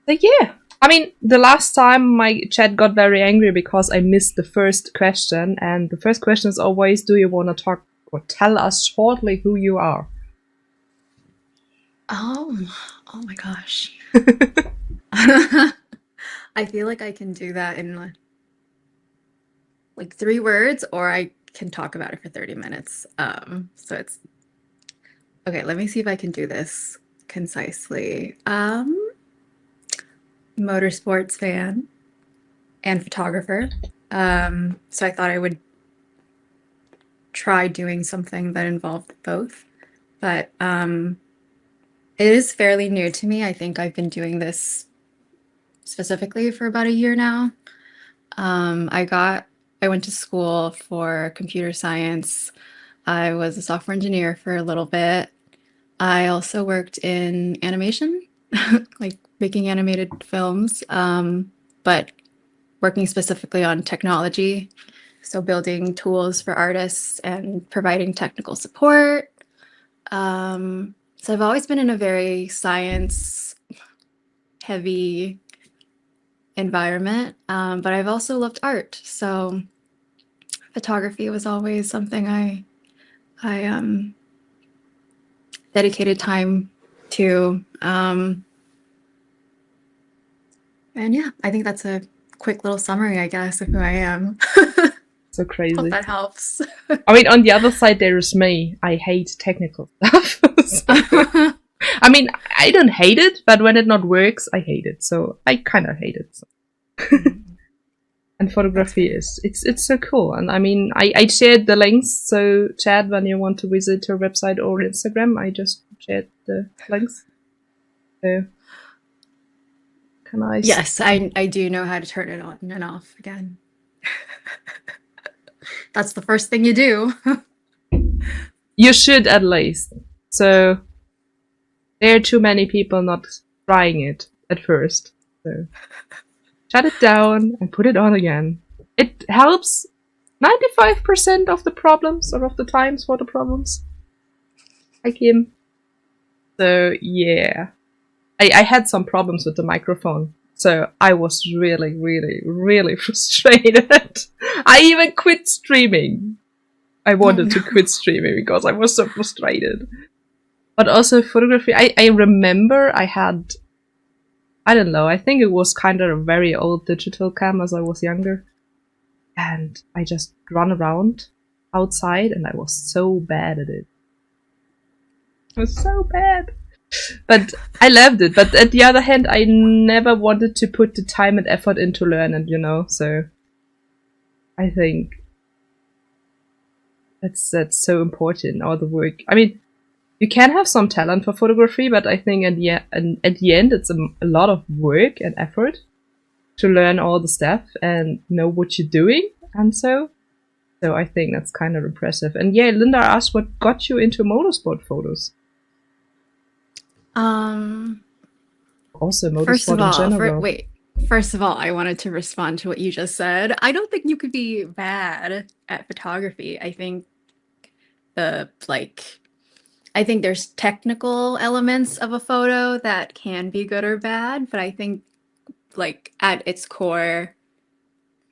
So yeah, I mean, the last time my chat got very angry because I missed the first question, and the first question is always, do you want to talk or tell us shortly who you are? Oh my gosh. I feel like I can do that in like 3 words, or I can talk about it for 30 minutes. So it's okay, let me see if I can do this concisely. Motorsports fan and photographer. So I thought I would try doing something that involved both. But it is fairly new to me. I think I've been doing this specifically for about a year now. I went to school for computer science. I was a software engineer for a little bit. I also worked in animation, like making animated films, but working specifically on technology. So building tools for artists and providing technical support. So I've always been in a very science heavy environment, but I've also loved art. So photography was always something I dedicated time to. And yeah, I think that's a quick little summary, I guess, of who I am. So Hope crazy. that helps. I mean, on the other side, there's me. I hate technical stuff. So, I mean, I don't hate it, but when it not works, I hate it. So I kind of hate it. So. And That's photography fair. is it's so cool. And I mean, I shared the links. So Chad, when you want to visit her website or Instagram, I just shared the links. So can I? Yes, I do know how to turn it on and off again. That's the first thing you do. You should at least. So there are too many people not trying it at first. So shut it down and put it on again. It helps 95% of the problems or of the times for the problems. Like him. So yeah. I had some problems with the microphone. So I was really, really, really frustrated. I even quit streaming. I Oh wanted no. to quit streaming because I was so frustrated. But also photography, I remember I had, I don't know, I think it was kind of a very old digital cam as I was younger. And I just run around outside and I was so bad at it. It was so bad. But I loved it. But at the other hand, I never wanted to put the time and effort into learn it, you know, so I think that's so important, all the work. I mean, you can have some talent for photography, but I think at the end, it's a lot of work and effort to learn all the stuff and know what you're doing, and so I think that's kind of impressive. And yeah, Linda asked what got you into motorsport photos. Um, Also, first of motorsport in all, general. wait. First of all, I wanted to respond to what you just said. I don't think you could be bad at photography. Like I think there's technical elements of a photo that can be good or bad, but I think like at its core,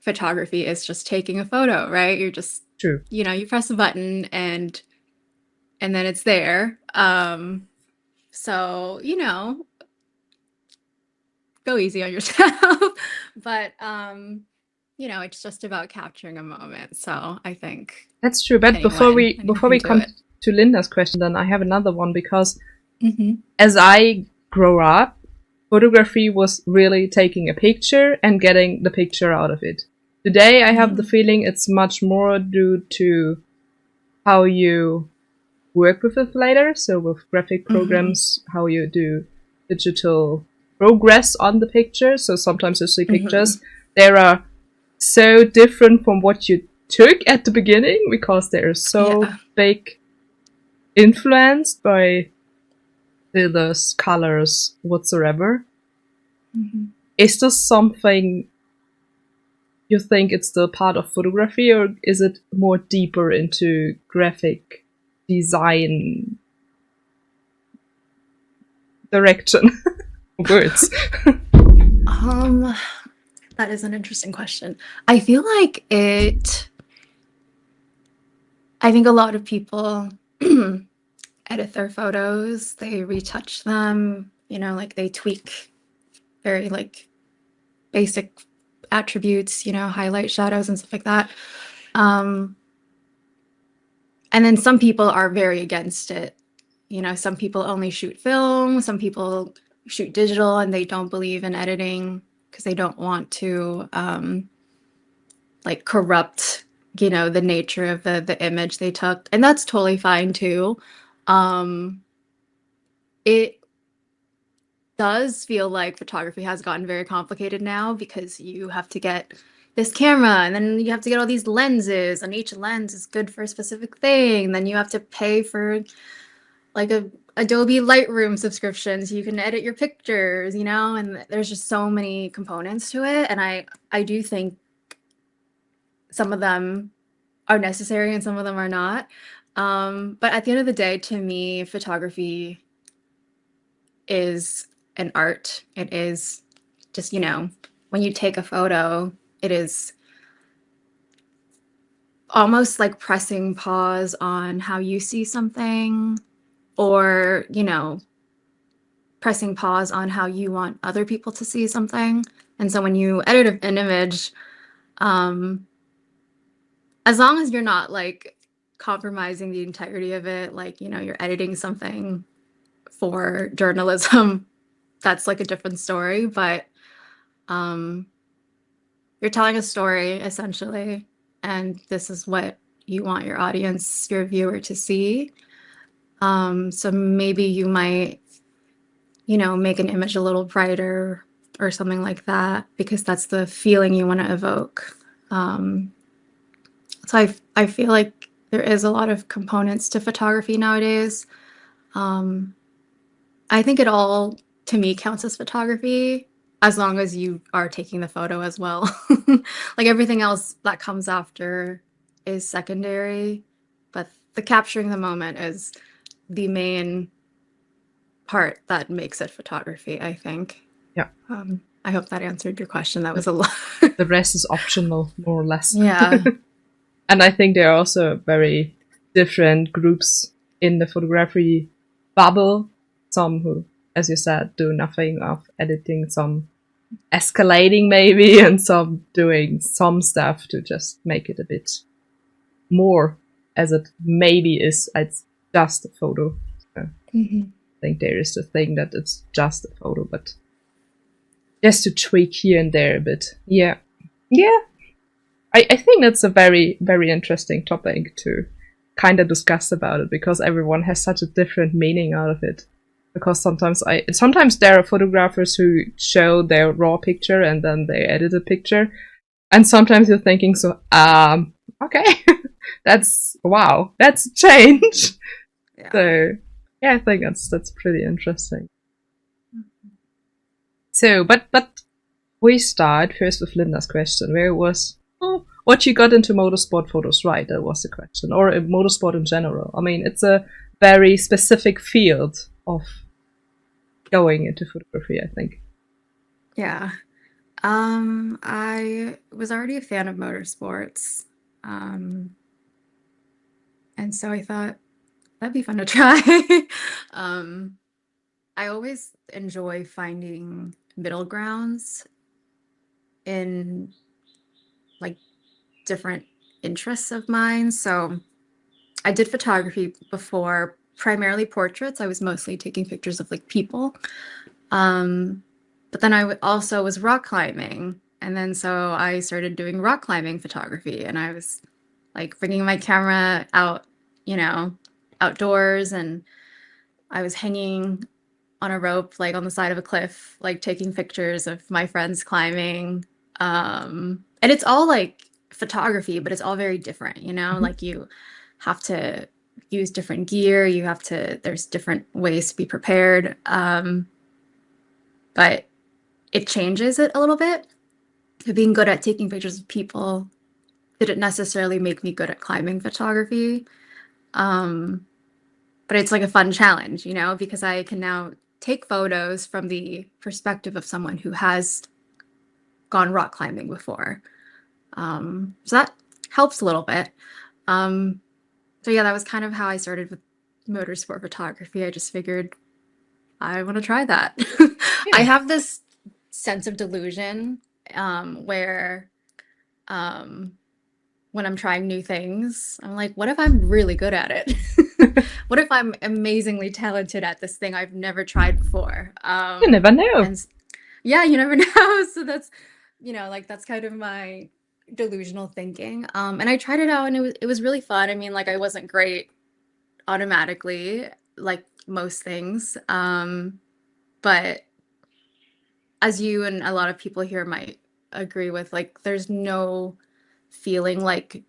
photography is just taking a photo, right? You're just, True. you press a button and then it's there. So, go easy on yourself. But it's just about capturing a moment. So I think That's true. But anyone before can we do come it. to Linda's question, then I have another one because Hmm. as I grow up, photography was really taking a picture and getting the picture out of it. Today, I have the Hmm. feeling it's much more due to how you work with it later. So with graphic Hmm. programs, how you do digital progress on the picture. So sometimes you see Hmm. pictures. There are so different from what you took at the beginning because they're so Yeah. big influenced by the colors whatsoever. Hmm. Is this something you think it's still part of photography, or is it more deeper into graphic design direction? Words. That is an interesting question. I feel like I think a lot of people edit their photos, they retouch them, like they tweak very like basic attributes, highlight, shadows, and stuff like that. And then some people are very against it. Some people only shoot film, some people shoot digital, and they don't believe in editing because they don't want to like corrupt, the nature of the image they took. And that's totally fine too. It does feel like photography has gotten very complicated now because you have to get this camera and then you have to get all these lenses, and each lens is good for a specific thing. Then you have to pay for like a Adobe Lightroom subscription so you can edit your pictures, and there's just so many components to it. And I do think some of them are necessary and some of them are not. But at the end of the day, to me, photography is an art. It is just, when you take a photo, it is almost like pressing pause on how you see something, or, pressing pause on how you want other people to see something. And so when you edit an image, as long as you're not like compromising the integrity of it, like, you're editing something for journalism, that's like a different story. But you're telling a story essentially, and this is what you want your audience, your viewer, to see. So maybe you might, make an image a little brighter or something like that because that's the feeling you want to evoke. So I feel like there is a lot of components to photography nowadays. I think it all, to me, counts as photography as long as you are taking the photo as well. Like everything else that comes after is secondary, but the capturing the moment is the main part that makes it photography, I think. Yeah. I hope that answered your question. That was a lot. The rest is optional, more or less. Yeah. And I think there are also very different groups in the photography bubble. Some who, as you said, do nothing of editing, some escalating maybe, and some doing some stuff to just make it a bit more as it maybe is. It's just a photo. So I think there is the thing that it's just a photo, but just to tweak here and there a bit. Yeah. I think that's a very, very interesting topic to kind of discuss about it, because everyone has such a different meaning out of it. Because sometimes there are photographers who show their raw picture and then they edit a picture, and sometimes you're thinking, so okay, that's a change. Yeah. So yeah, I think that's pretty interesting. So, but we start first with Linda's question, where it was what you got into motorsport photos, right? That was the question, or motorsport in general. I mean, it's a very specific field of going into photography, I think. Yeah. I was already a fan of motorsports. And so I thought that'd be fun to try. I always enjoy finding middle grounds in like different interests of mine. So I did photography before, primarily portraits. I was mostly taking pictures of like people. But then I also was rock climbing. And then so I started doing rock climbing photography, and I was like bringing my camera out, outdoors, and I was hanging on a rope, like on the side of a cliff, like taking pictures of my friends climbing. And it's all like photography, but it's all very different, like you have to use different gear. There's different ways to be prepared. But it changes it a little bit. Being good at taking pictures of people didn't necessarily make me good at climbing photography. But it's like a fun challenge, because I can now take photos from the perspective of someone who has gone rock climbing before. So that helps a little bit. So yeah, that was kind of how I started with motorsport photography. I just figured I want to try that. I Yeah. have this sense of delusion where when I'm trying new things, I'm like, what if I'm really good at it? What if I'm amazingly talented at this thing I've never tried before? You never know. And yeah, you never know. So that's, like that's kind of my delusional thinking. And I tried it out and it was really fun. I mean, like I wasn't great automatically, like most things. But as you and a lot of people here might agree with, like there's no feeling like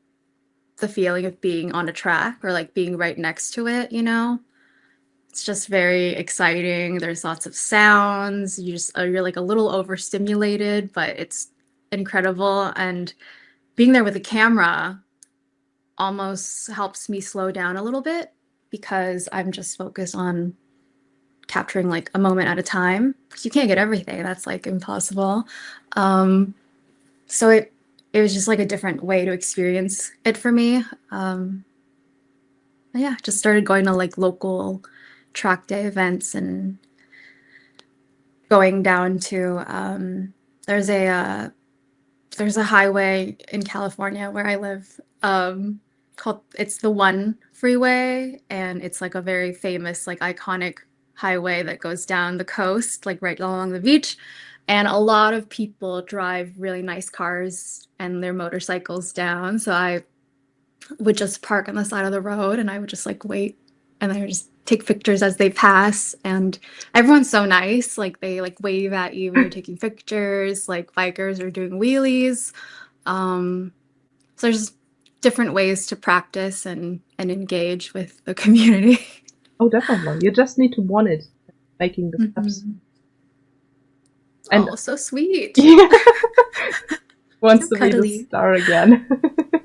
the feeling of being on a track or like being right next to it, It's just very exciting. There's lots of sounds. You're like a little overstimulated, but it's incredible. And being there with a camera almost helps me slow down a little bit because I'm just focused on capturing like a moment at a time. Because you can't get everything. That's like impossible. So it was just like a different way to experience it for me. Yeah, just started going to like local track day events and going down to there's a highway in California where I live called it's the One Freeway, and it's like a very famous like iconic highway that goes down the coast like right along the beach, and a lot of people drive really nice cars and their motorcycles down, so I would just park on the side of the road and I would just like wait and I would just take pictures as they pass, and everyone's so nice, like they like wave at you when you're taking pictures, like bikers are doing wheelies. So there's different ways to practice and engage with the community. Oh, definitely. You just need to want it, making the steps. And Oh, so sweet. yeah. Wants So to be the cuddly. star again.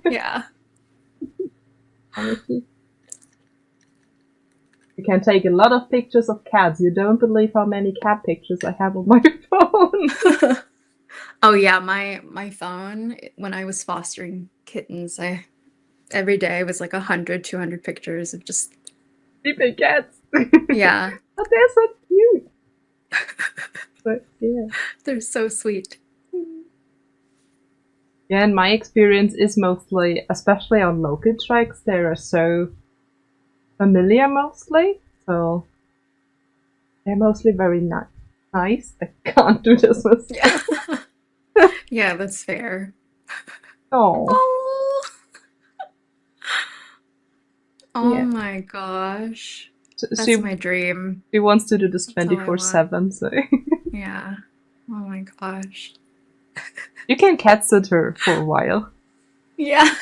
Yeah. Honestly. You can take a lot of pictures of cats. You don't believe how many cat pictures I have on my phone. Oh yeah, my phone, when I was fostering kittens, every day was like 100, 200 pictures of just Sleeping cats. yeah. But they're so cute. But yeah. They're so sweet. Yeah, and my experience is mostly, especially on local tracks, they are so familiar mostly. So they're mostly very nice. I can't do this myself. Yeah. Yeah, that's fair. Oh. Oh. Oh Yeah. my gosh. That's She, my dream. she wants to do this That's all I want. 24/7, so Yeah. Oh my gosh. you can cat sit her for a while. Yeah.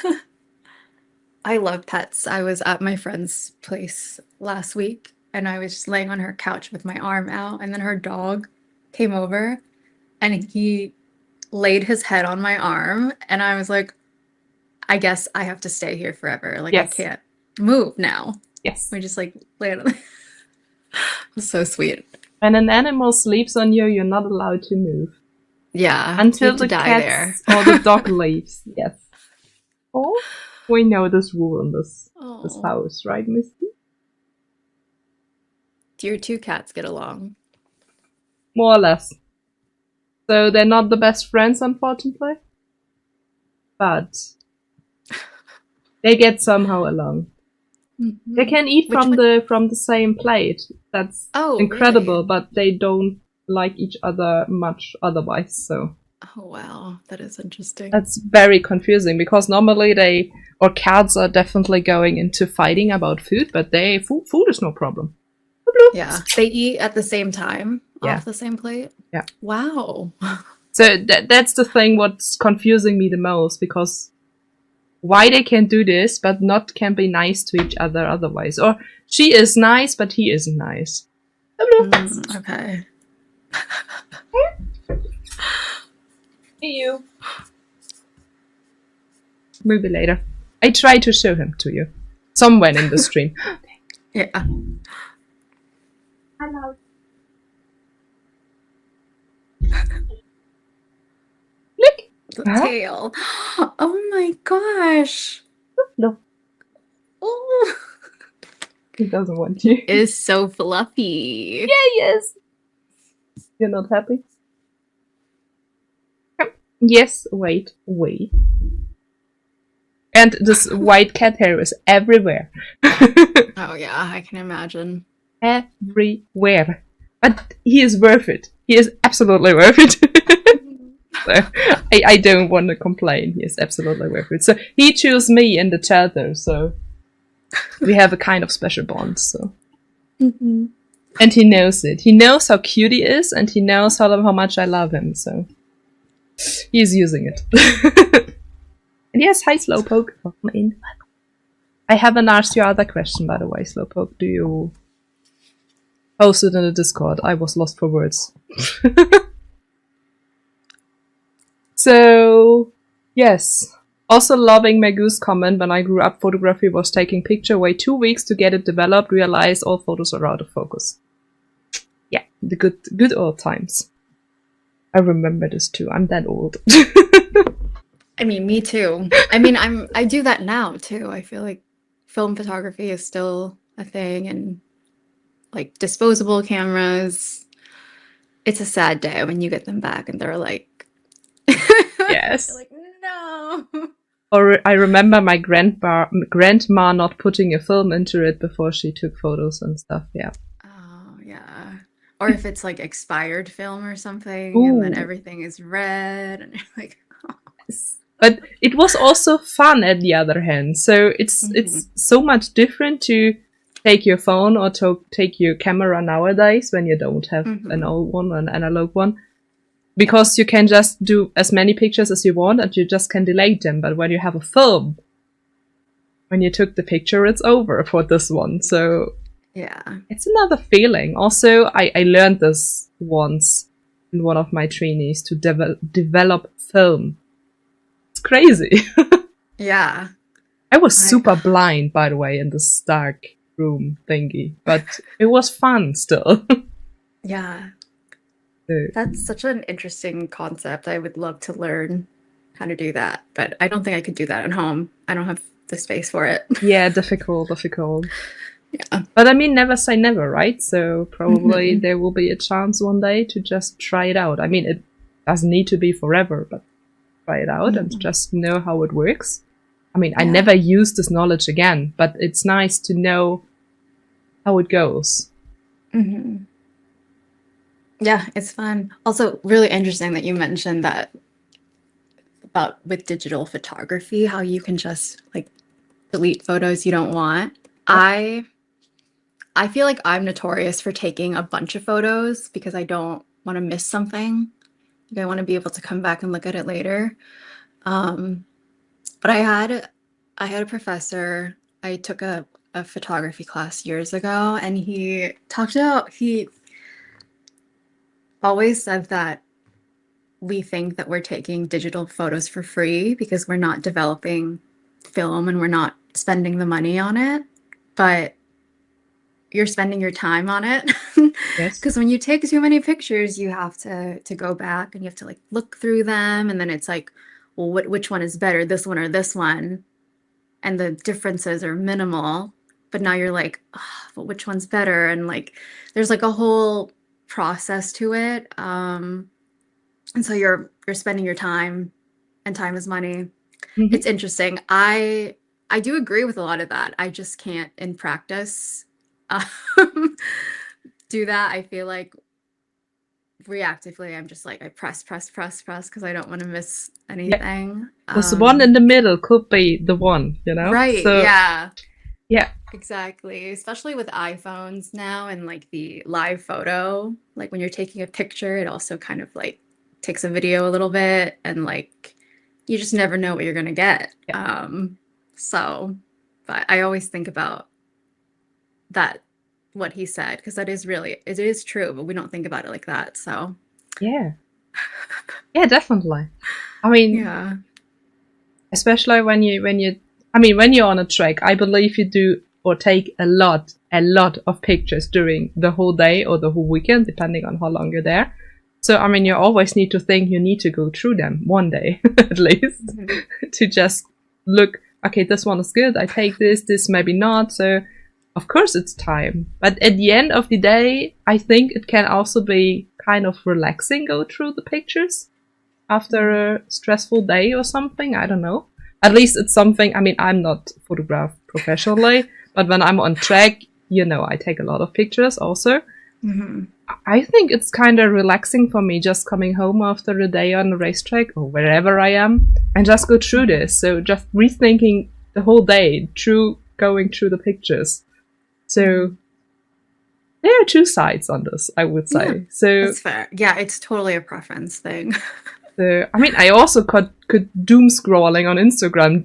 I love pets. I was at my friend's place last week and I was just laying on her couch with my arm out, and then her dog came over and he laid his head on my arm, and I was like, I guess I have to stay here forever. Like I Yes. can't move now. Yes. We just like lay on it was so sweet. When an animal sleeps on you, you're not allowed to move. Yeah. Until you have to the die cat there. or the dog leaves. Yes. Oh, we know this rule in this Oh. house, right, Misty? Do your two cats get along? More or less. So they're not the best friends, unfortunately. But they get somehow along. Mm-hmm. They can eat Which from the same plate. That's Oh, incredible, really? but they don't like each other much otherwise, so Oh, wow. That is interesting. that's very confusing because normally cats are definitely going into fighting about food, but food is no problem. Yeah. They eat at the same time Yeah. off the same plate? Yeah. Wow. So that's the thing what's confusing me the most, because why they can do this but not can be nice to each other otherwise. Or she is nice but he isn't nice. Okay. Hey you. Maybe later. I try to show him to you. Somewhere in the stream. Yeah. Hello. the Huh? tail. Oh my gosh. No, Oh, he doesn't want you. is so fluffy. Yes. You're not happy? Yes, wait. And this white cat hair is everywhere. Oh yeah, I can imagine. Everywhere. But he is worth it. He is absolutely worth it. So I don't want to complain. He is absolutely worth it. So he chose me in the chat, so we have a kind of special bond. So, and he knows it. He knows how cute he is, and he knows how much I love him. So he's using it. And yes, hi Slowpoke. Welcome in. I haven't asked your other question, by the way, Slowpoke. Do you post it in the Discord? I was lost for words. So, yes. Also loving Magu's comment, when I grew up, photography was taking picture, wait 2 weeks to get it developed, realize all photos are out of focus. Yeah, the good old times. I remember this too. I'm that old. I mean, me too. I mean, I do that now too. I feel like film photography is still a thing, and like disposable cameras. It's a sad day when you get them back and they're like, Yes. you're like, no. Or I remember my grandma not putting a film into it before she took photos and stuff. Yeah. Oh yeah. Or if it's like expired film or something, Ooh. and then everything is red, and you're like, oh. But it was also fun at the other hand. So it's so much different to take your phone or to take your camera nowadays when you don't have an old one, an analog one. Because you can just do as many pictures as you want and you just can delete them. But when you have a film, when you took the picture, it's over for this one. So Yeah. it's another feeling. Also, I learned this once in one of my trainees to develop film. It's crazy. Yeah. I was super blind, by the way, in this dark room thingy, but it was fun still. Yeah. That's such an interesting concept. I would love to learn how to do that, but I don't think I could do that at home. I don't have the space for it. Yeah, difficult. Yeah. But I mean, never say never, right? So probably there will be a chance one day to just try it out. I mean, it doesn't need to be forever, but try it out and just know how it works. I mean, I never use this knowledge again, but it's nice to know how it goes. Yeah, it's fun. Also, really interesting that you mentioned that about with digital photography, how you can just like delete photos you don't want. I feel like I'm notorious for taking a bunch of photos because I don't want to miss something. Like, I want to be able to come back and look at it later. But I had a professor. I took a photography class years ago, and he always said that we think that we're taking digital photos for free because we're not developing film and we're not spending the money on it, but you're spending your time on it. Yes. Because when you take too many pictures, you have to go back and you have to like look through them, and then it's like, well, which one is better, this one or this one? And the differences are minimal, but now you're like, oh, but which one's better? And like, there's like a whole process to it. And so you're spending your time, and time is money. It's interesting. I do agree with a lot of that. I just can't in practice do that. I feel like reactively I'm just like I press because I don't want to miss anything. Because the one in the middle could be the one, you know? Right. So, yeah. Yeah. Exactly. Especially with iPhones now and like the live photo. Like when you're taking a picture, it also kind of like takes a video a little bit, and like you just never know what you're gonna get. Yeah. But I always think about that, what he said, because it is true, but we don't think about it like that. So yeah, definitely. I mean, yeah, especially when you're on a track, I believe you do or take a lot of pictures during the whole day or the whole weekend, depending on how long you're there. So, I mean, you always need to think you need to go through them one day, at least, to just look, okay, this one is good, I take this maybe not, so of course it's time. But at the end of the day, I think it can also be kind of relaxing go through the pictures after a stressful day or something, I don't know. At least it's something, I mean, I'm not photographed professionally, but when I'm on track, I take a lot of pictures also. I think it's kind of relaxing for me just coming home after a day on the racetrack or wherever I am and just go through this. So just rethinking the whole day through going through the pictures. So there are two sides on this, I would say. Yeah, so that's fair. Yeah, it's totally a preference thing. I mean, I also could doom scrolling on Instagram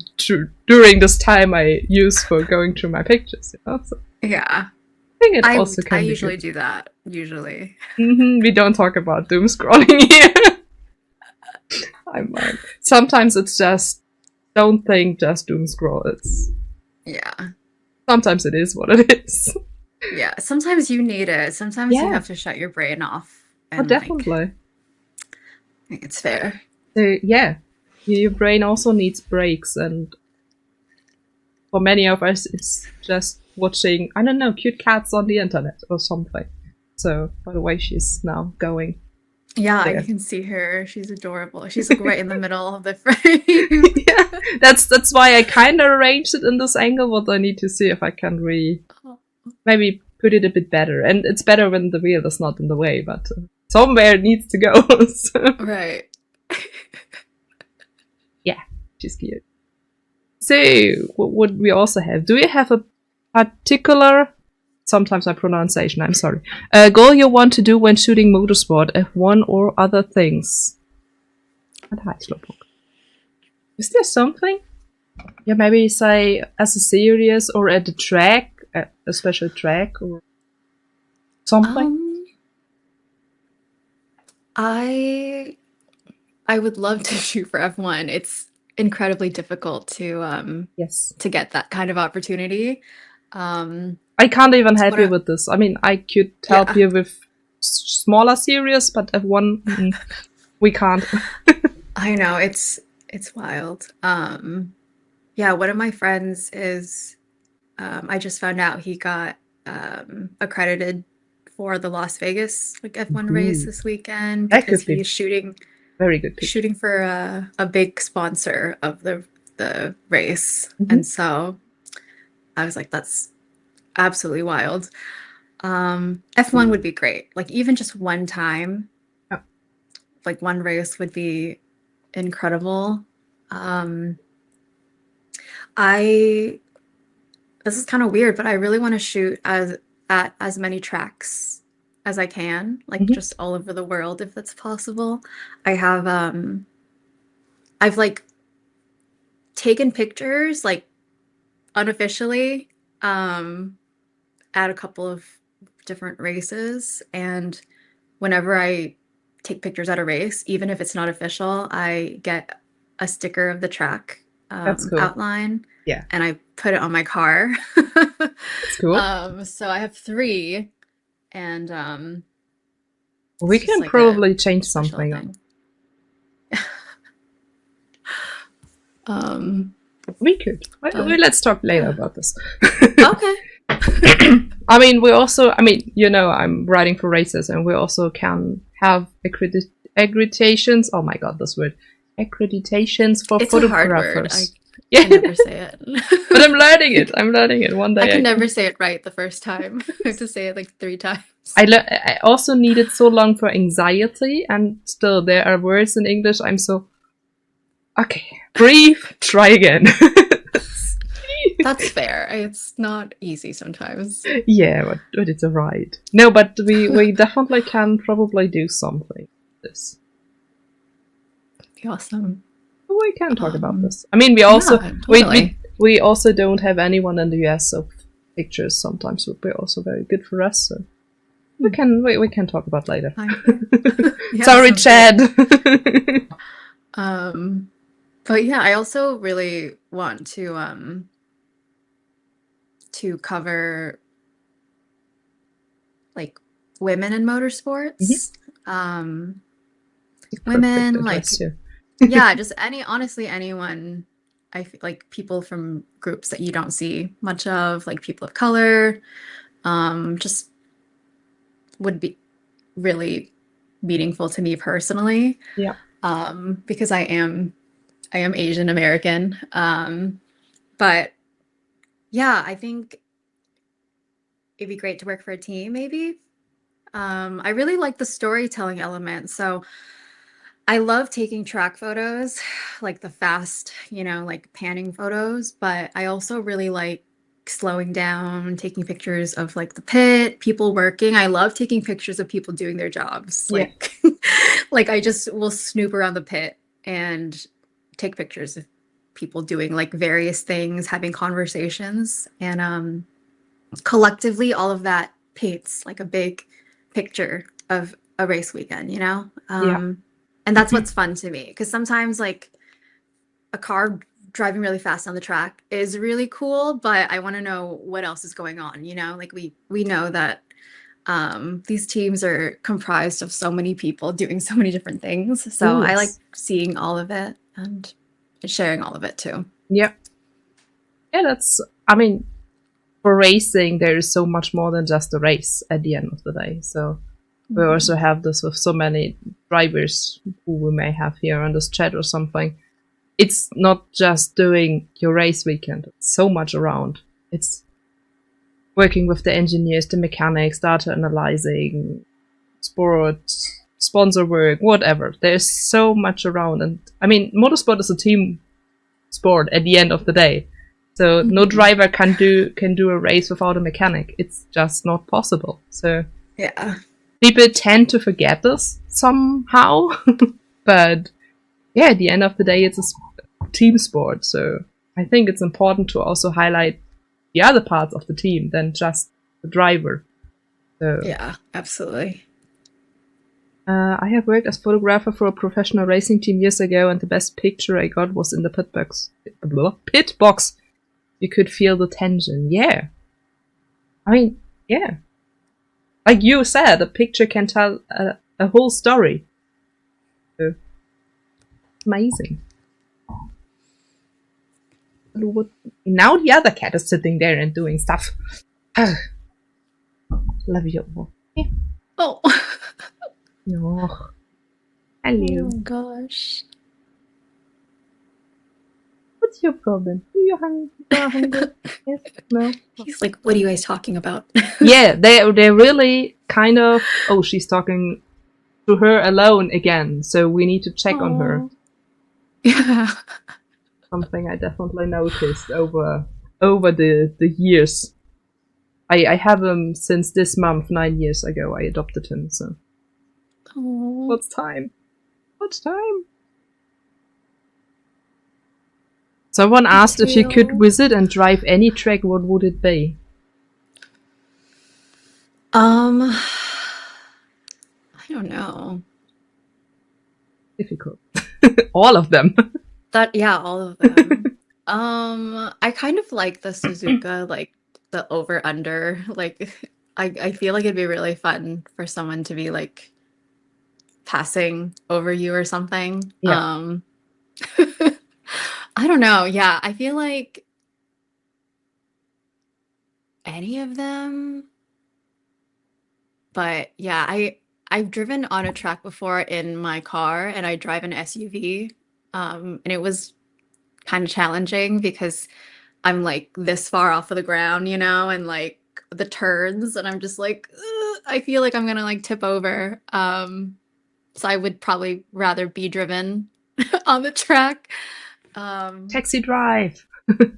during this time I use for going through my pictures. So Yeah. I think it also can I be usually good. do that, usually. We don't talk about doom scrolling here. I'm like, sometimes it's just, don't think, just doom scroll. Yeah. Sometimes it is what it is. Yeah. Sometimes you need it. Sometimes you Yeah. have to shut your brain off. Oh, And definitely. I think it's fair. So, yeah. Your brain also needs breaks, and for many of us, it's just watching, I don't know, cute cats on the internet or something. So, by the way, she's now going. Yeah, there. you can see her. She's adorable. She's like right in the middle of the frame. Yeah, that's why I kind of arranged it in this angle, but I need to see if I can maybe put it a bit better. And it's better when the wheel is not in the way, but somewhere it needs to go. So, Right. yeah, she's cute. So, what would we also have? Do you have a particular, sometimes my pronunciation, I'm sorry, goal you want to do when shooting motorsport, F1 or other things? Is there something? Yeah, maybe say as a series or at the track, a special track or something. I would love to shoot for F1. It's incredibly difficult to Yes. to get that kind of opportunity. I can't even help you with this. I mean, I could help you with smaller series, but F1, we can't. I know, it's wild. Yeah, one of my friends is I just found out he got accredited for the Las Vegas like F1 race this weekend That because could be he's shooting very good. shooting for a big sponsor of the race. And so I was like, that's absolutely wild. F1 would be great. Like even just one time, like one race would be incredible. This is kind of weird, but I really want to shoot at as many tracks as I can, like just all over the world if that's possible. I've like taken pictures like unofficially at a couple of different races, and whenever I take pictures at a race, even if it's not official, I get a sticker of the track That's cool. outline. Yeah. And I put it on my car. That's cool. So I have 3, and we can like probably change something. We could. Let's talk later about this. Okay. I mean, I'm writing for races, and we also can have accreditations. Oh my god, this word. Accreditations for it's photographers. I can never say it. But I'm learning it. One day I can never say it right the first time. I have to say it like 3 times. I also needed so long for anxiety, and still there are words in English I'm so... Okay, breathe, try again. That's fair. It's not easy sometimes. Yeah, but it's alright. No, but we definitely can probably do something like this. Be awesome. We can talk about this. I mean, we also totally. we also don't have anyone in the US, so pictures sometimes would be also very good for us. So we can talk about later. Yeah, sorry, Chad. But yeah, I also really want to cover like women in motorsports. women, Perfect like address here. yeah, just honestly anyone. I feel like people from groups that you don't see much of, like people of color, just would be really meaningful to me personally. Yeah. Because I am Asian American. But yeah, I think it'd be great to work for a team, maybe. I really like the storytelling element. So I love taking track photos, like the fast, like panning photos, but I also really like slowing down, taking pictures of like the pit, people working. I love taking pictures of people doing their jobs. Yeah. Like like I just will snoop around the pit and take pictures of people doing like various things, having conversations, and collectively all of that paints like a big picture of a race weekend, Yeah. and that's what's fun to me, because sometimes like a car driving really fast on the track is really cool, but I want to know what else is going on, like we know that these teams are comprised of so many people doing so many different things, so I like Yes. seeing all of it and sharing all of it too. Yeah. Yeah, I mean, for racing, there is so much more than just a race at the end of the day. So we also have this with so many drivers who we may have here on this chat or something. It's not just doing your race weekend. It's so much around. It's working with the engineers, the mechanics, data analyzing, sponsor work, whatever. There's so much around. And I mean, motorsport is a team sport at the end of the day. So no driver can do a race without a mechanic. It's just not possible. So Yeah. people tend to forget this somehow. But yeah, at the end of the day, it's a team sport. So I think it's important to also highlight the other parts of the team than just the driver. So Yeah, absolutely. I have worked as photographer for a professional racing team years ago, and the best picture I got was in the pit box. Pit box. You could feel the tension. Yeah. I mean, yeah. Like you said, a picture can tell a whole story. So, amazing. Now the other cat is sitting there and doing stuff. Love you all. Yeah. Oh. Oh. Hello. Oh gosh. What's your problem? Are you hungry? Yes? No? He's like, what are you guys talking about? Yeah, they're really kind of... Oh, she's talking to her alone again, so we need to check on her. Yeah. Something I definitely noticed over the years. I have him since this month, 9 years ago. I adopted him, so... Oh. What's time? What's time? Someone asked if you could visit and drive any track, what would it be? I don't know. Difficult. All of them. Yeah, all of them. I kind of like the Suzuka, like the over under. Like I feel like it'd be really fun for someone to be like passing over you or something. Yeah. I don't know. Yeah, I feel like any of them. But yeah, I've driven on a track before in my car, and I drive an SUV. And it was kind of challenging because I'm like this far off of the ground, and like the turns, and I'm just like, "Ugh," I feel like I'm gonna like tip over. So I would probably rather be driven on the track. Taxi drive.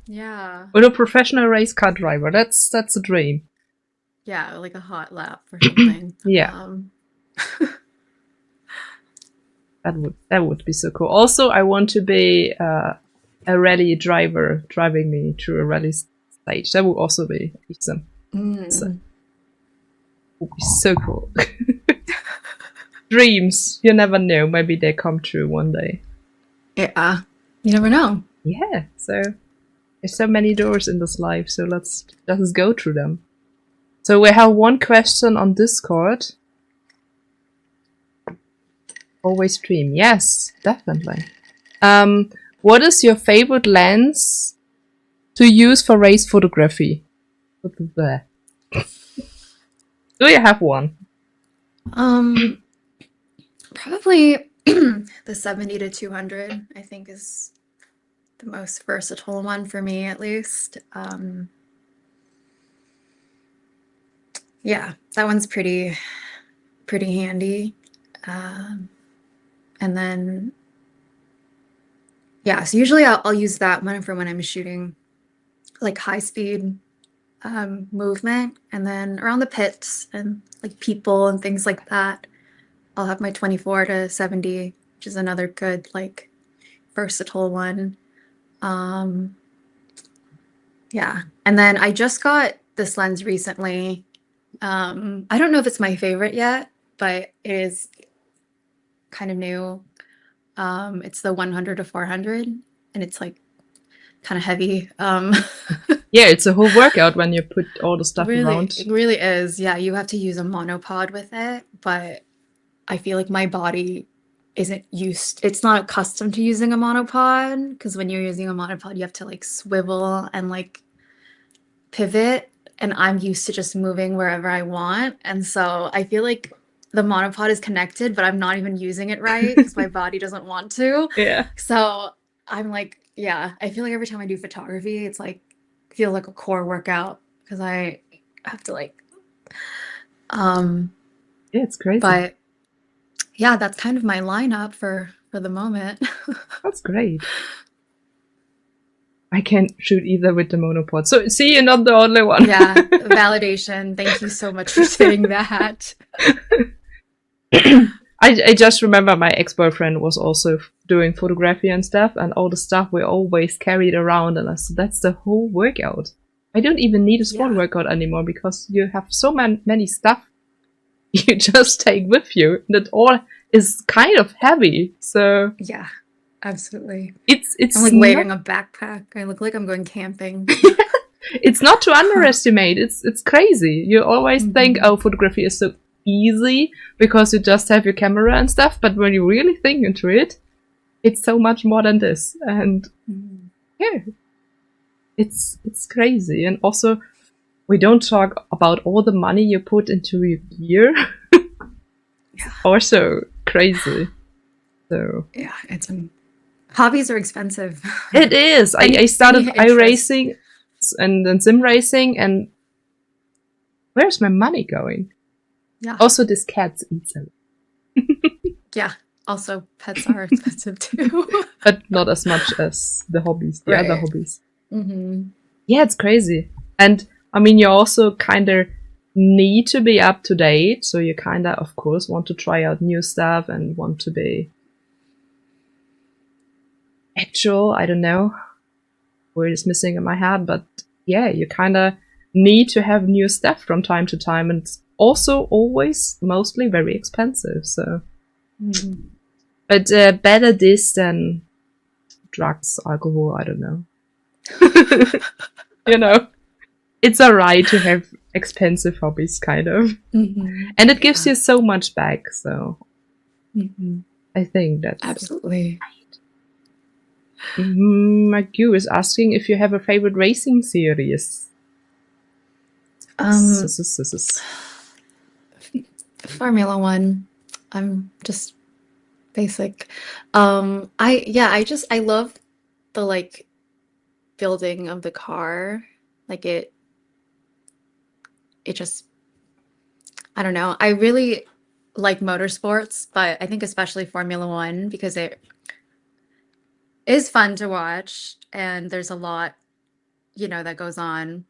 Yeah. Or a professional race car driver. That's a dream. Yeah, like a hot lap or something. Yeah. That would be so cool. Also, I want to be a rally driver driving me through a rally stage. That would also be awesome. So, would be so cool. Dreams, you never know. Maybe they come true one day. Yeah, you never know. Yeah. So there's so many doors in this life. So let's go through them. So we have one question on Discord. Always dream. Yes, definitely. What is your favorite lens to use for race photography? Do you have one? Probably the 70 to 200, I think, is the most versatile one for me, at least. Yeah, that one's pretty handy. And then, yeah, so usually I'll use that one for when I'm shooting like high speed movement, and then around the pits and like people and things like that, I'll have my 24 to 70, which is another good like versatile one. Yeah, and then I just got this lens recently. I don't know if it's my favorite yet, but it is kind of new. It's the 100 to 400, and it's like kind of heavy. Yeah, it's a whole workout when you put all the stuff Really, around. it really is. Yeah, you have to use a monopod with it, but I feel like my body isn't it's not accustomed to using a monopod, because when you're using a monopod, you have to like swivel and like pivot, and I'm used to just moving wherever I want. And so I feel like the monopod is connected, but I'm not even using it right because my body doesn't want to. Yeah. So I'm like, yeah, I feel like every time I do photography, it's like feel like a core workout because I have to like Yeah, it's crazy. but yeah, that's kind of my lineup for the moment. That's great. I can't shoot either with the monopod. So see, you're not the only one. Yeah, validation. Thank you so much for saying that. I just remember my ex-boyfriend was also doing photography and stuff, and all the stuff we always carried around, and I said, that's the whole workout. I don't even need a sport workout anymore because you have so many stuff you just take with you, and it all is kind of heavy. So yeah, absolutely. it's I'm like wearing a backpack. I look like I'm going camping. It's not to underestimate. It's crazy. You always think, oh, photography is so easy because you just have your camera and stuff. But when you really think into it, it's so much more than this. And yeah, it's crazy. And also, we don't talk about all the money you put into your gear. It's also crazy. So yeah, hobbies are expensive. It is. I started iRacing and then sim racing, and where's my money going? Yeah. Also, this cat eats a lot. Yeah. Also, pets are expensive too. But not as much as the hobbies, the other hobbies. Mm-hmm. Yeah, it's crazy. And I mean, you also kind of need to be up to date. So you kind of course, want to try out new stuff and want to be actual. I don't know. Word is missing in my head, but yeah, you kind of need to have new stuff from time to time, and it's also always mostly very expensive. So, but better this than drugs, alcohol. I don't know. You know, it's alright to have expensive hobbies, kind of, and it gives you so much back. So, I think that's absolutely. Maggie is asking if you have a favorite racing series. Formula One. I'm just basic. I love the like building of the car. Like it just, I don't know. I really like motorsports, but I think especially Formula One because it is fun to watch, and there's a lot, that goes on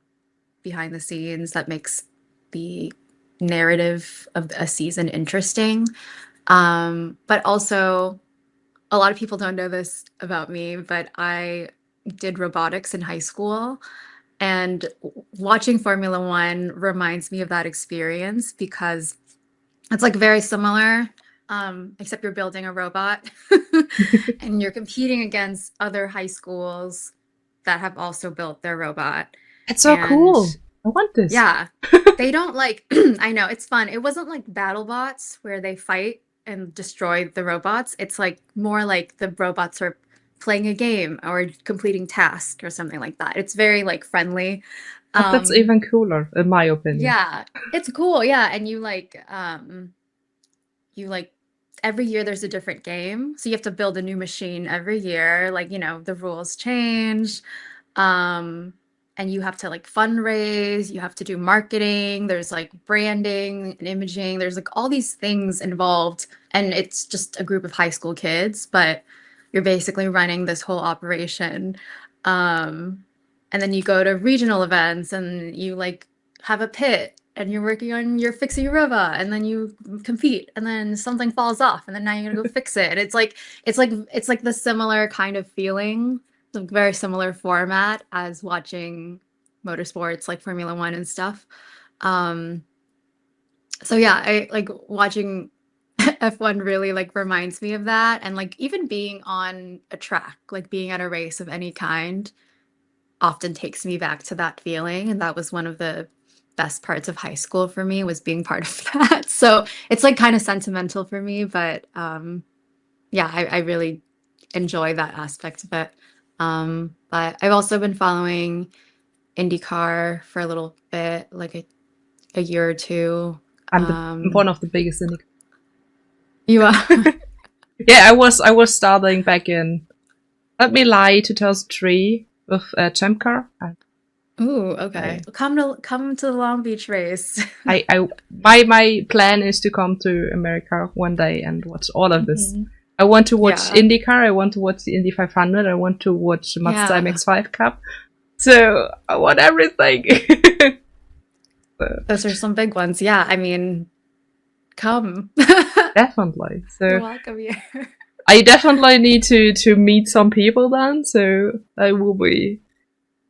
behind the scenes that makes the narrative of a season interesting. But also, a lot of people don't know this about me, but I did robotics in high school, and watching Formula One reminds me of that experience because it's like very similar, except you're building a robot and you're competing against other high schools that have also built their robot. It's so cool. I want this. Yeah. They don't like, I know, it's fun. It wasn't like battle bots where they fight and destroy the robots. It's like more like the robots are playing a game or completing tasks or something like that. It's very like friendly. But that's Um, even cooler, in my opinion. yeah, it's cool. Yeah, and you like every year there's a different game, so you have to build a new machine every year. Like, the rules change. Um, and you have to like fundraise, you have to do marketing, there's like branding and imaging, there's like all these things involved. And it's just a group of high school kids, but you're basically running this whole operation. Um, and then you go to regional events and you like have a pit and you're fixing your robot and then you compete and then something falls off and then now you're gonna go fix it. And it's like the similar kind of feeling, a very similar format as watching motorsports like Formula One and stuff. Um, so yeah, I like watching F1 really like reminds me of that. And like even being on a track, like being at a race of any kind, often takes me back to that feeling. And that was one of the best parts of high school for me, was being part of that. So it's like kind of sentimental for me, but yeah, I really enjoy that aspect of it. But I've also been following IndyCar for a little bit, like a year or two. I'm one of the biggest in. You are. Yeah, I was starting back in, let me lie, 2003 with Champ Car. Ooh, okay. Come to the Long Beach race. My plan is to come to America one day and watch all of this. Mhm. I want to watch Yeah. IndyCar. I want to watch the Indy 500. I want to watch Mazda Yeah. MX-5 Cup. So I want everything. So, Those are some big ones. Yeah, I mean, come. definitely. You're So welcome here. I definitely need to meet some people then. So I will be.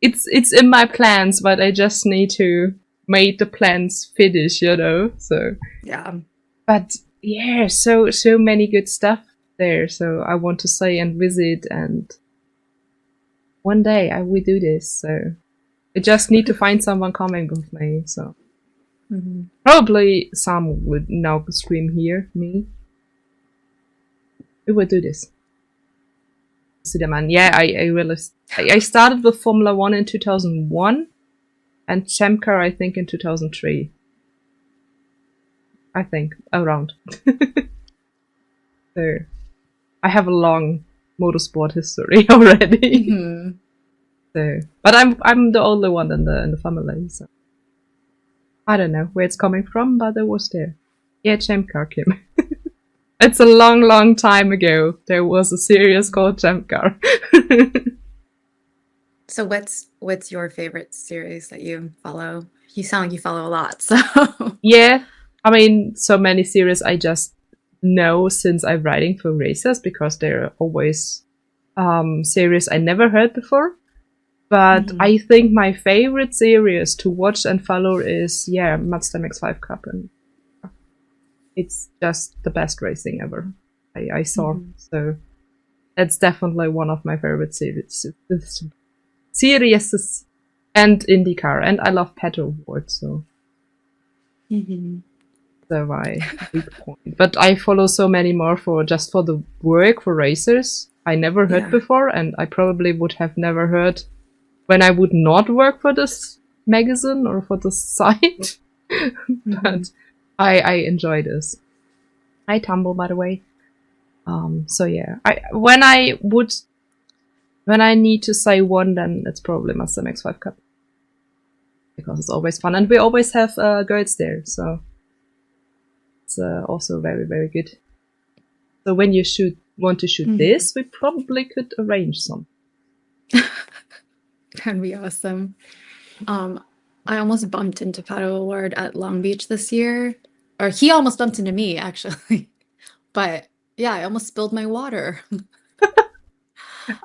It's in my plans, but I just need to make the plans finish. So. Yeah. But yeah, so many good stuff there. So I want to say and visit, and one day I will do this. So I just need to find someone coming with me. So Mhm. probably some would now scream here, me. We will do this. Man, yeah, I realized I started with Formula One in 2001 and Champ Car I think in 2003. I think around. So I have a long motorsport history already. Mhm. So, but I'm the only one in the family, so I don't know where it's coming from, but it was there. Yeah, Champ Car, Kim. It's a long, long time ago. There was a series called Champ Car. So what's your favorite series that you follow? You sound like you follow a lot, so. Yeah, I mean, so many series I just know since I'm writing for racers because they're always series I never heard before. But Mhm. I think my favorite series to watch and follow is, yeah, Mazda MX-5 Cup. And it's just the best racing ever I saw. Mhm. So that's definitely one of my favorite series and IndyCar. And I love Pato Award, so Mhm. that's my big point. But I follow so many more for the work for racers I never heard Yeah. before, and I probably would have never heard when I would not work for this magazine or for this site. Mhm. But I enjoy this. I tumble, by the way. So yeah, when I need to say one, then it's probably Mazda MX-5 Cup because it's always fun, and we always have girls there, so it's also very very good. So when you want to shoot Mhm. this, we probably could arrange some. That'd be awesome. Um, I almost bumped into Pato Award at Long Beach this year, or he almost bumped into me actually. But yeah, I almost spilled my water.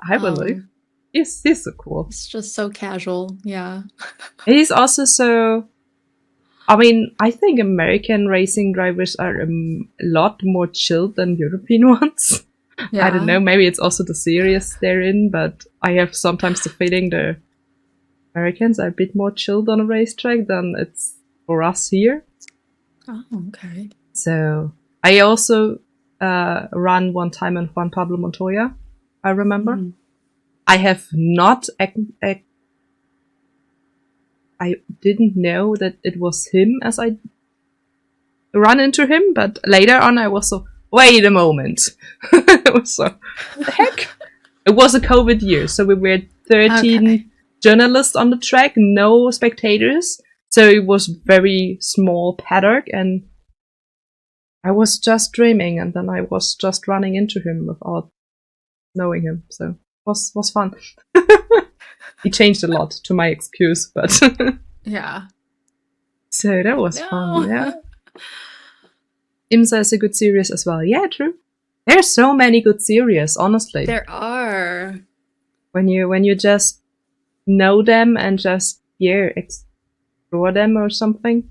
I believe. Um, He's so cool. it's just so casual. Yeah. He's also so. I mean, I think American racing drivers are a lot more chilled than European ones. I don't Yeah. know, maybe it's also the series they're in, but I have sometimes the feeling the Americans are a bit more chilled on a racetrack than it's for us here. Oh, okay. So I also run one time in Juan Pablo Montoya, I remember. Mhm. I have not I didn't know that it was him as I run into him, but later on I was so, wait a moment. It was so, the heck? It was a COVID year, so we were 13 Okay. journalists on the track, no spectators. So it was very small paddock, and I was just dreaming, and then I was just running into him without knowing him. So it was fun. He changed a lot to my excuse, but Yeah. so that was fun, No. yeah. IMSA is a good series as well. Yeah, true. There's so many good series, honestly. There are. When you just know them and just explore them or something,